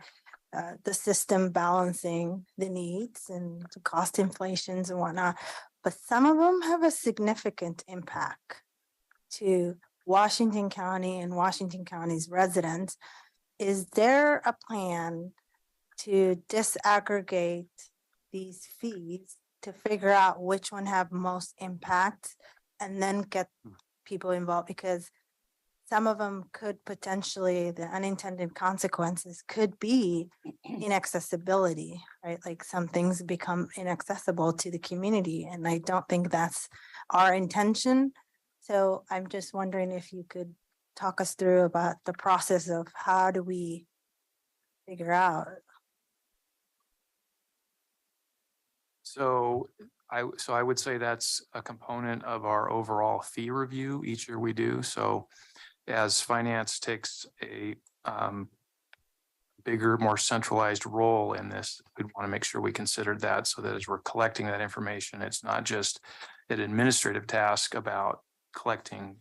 Speaker 8: system balancing the needs and the cost inflations and whatnot. But some of them have a significant impact to Washington County and Washington County's residents. Is there a plan to disaggregate these fees to figure out which one have most impact and then get people involved? Because some of them could potentially, the unintended consequences could be inaccessibility, right? Like some things become inaccessible to the community, and I don't think that's our intention. So I'm just wondering if you could talk us through about the process of how do we figure out.
Speaker 11: So I would say that's a component of our overall fee review each year we do. So as finance takes a bigger, more centralized role in this, we'd want to make sure we considered that so that as we're collecting that information, it's not just an administrative task about collecting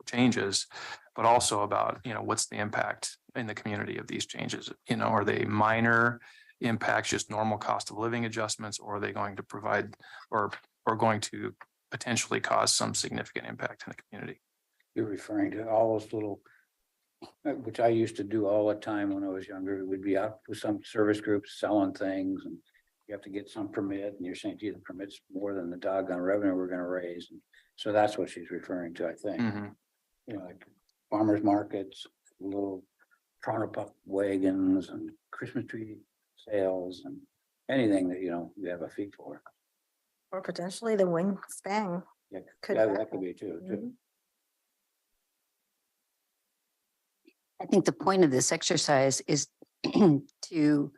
Speaker 11: changes, but also about, what's the impact in the community of these changes? Are they minor impacts, just normal cost of living adjustments, or are they going to provide or going to potentially cause some significant impact in the community?
Speaker 4: You're referring to all those little, which I used to do all the time when I was younger. We'd be out with some service groups selling things and you have to get some permit and you're saying, gee, the permit's more than the doggone revenue we're gonna raise. And so that's what she's referring to, I think.
Speaker 11: Mhm.
Speaker 4: Like farmers markets, little Toronto puck wagons and Christmas tree sales and anything that, you have a fee for.
Speaker 8: Or potentially the wingspan.
Speaker 4: Yeah,
Speaker 8: Could
Speaker 4: that
Speaker 8: happen.
Speaker 4: could be too.
Speaker 8: Mhm.
Speaker 2: I think the point of this exercise is to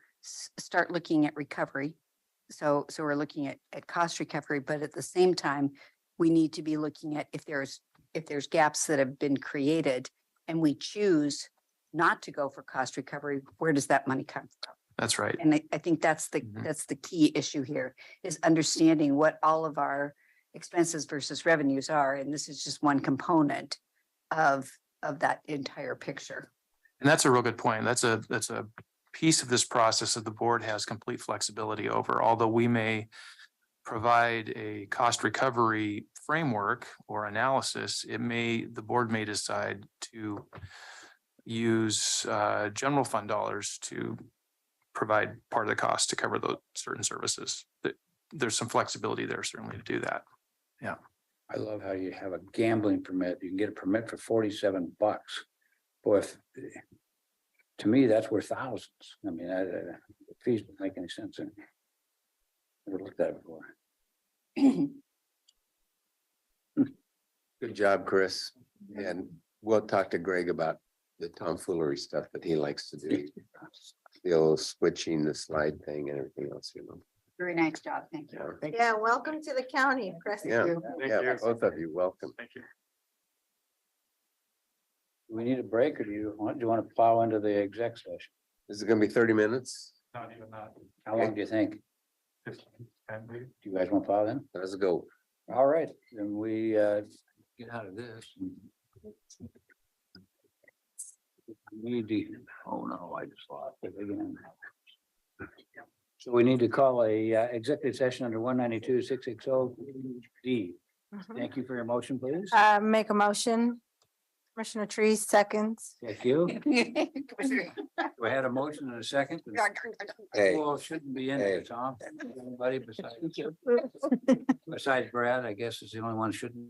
Speaker 2: start looking at recovery. So we're looking at cost recovery, but at the same time, we need to be looking at if there's gaps that have been created and we choose not to go for cost recovery, where does that money come from?
Speaker 11: That's right.
Speaker 2: And I think that's the key issue here, is understanding what all of our expenses versus revenues are. And this is just one component of that entire picture.
Speaker 11: And that's a real good point. That's a piece of this process that the board has complete flexibility over. Although we may provide a cost recovery framework or analysis, the board may decide to use general fund dollars to provide part of the cost to cover those certain services. There's some flexibility there certainly to do that. Yeah.
Speaker 4: I love how you have a gambling permit. You can get a permit for $47. Boy, to me, that's worth thousands. I mean, the fees don't make any sense. Never looked at it before.
Speaker 7: Good job, Chris. And we'll talk to Greg about the tomfoolery stuff that he likes to do. Still switching the slide thing and everything else,
Speaker 2: Very nice job. Thank you.
Speaker 8: Yeah, welcome to the county, Chris.
Speaker 7: Yeah, both of you, welcome.
Speaker 11: Thank you.
Speaker 4: Do we need a break or do you want to plow into the exec session?
Speaker 7: This is gonna be 30 minutes.
Speaker 1: Not even that.
Speaker 4: How long do you think?
Speaker 1: 15, 10 maybe.
Speaker 4: Do you guys want to plow in?
Speaker 7: Let's go.
Speaker 4: All right, then we get out of this. Need to, oh no, I just lost it again. So we need to call a executive session under 192-660D. Thank you for your motion, please.
Speaker 8: Make a motion. Commissioner Trees, seconds.
Speaker 4: Thank you. We had a motion and a second.
Speaker 7: Hey,
Speaker 4: Well, it shouldn't be in
Speaker 7: Hey.
Speaker 4: there, Tom. Anybody besides Brad, I guess is the only one shouldn't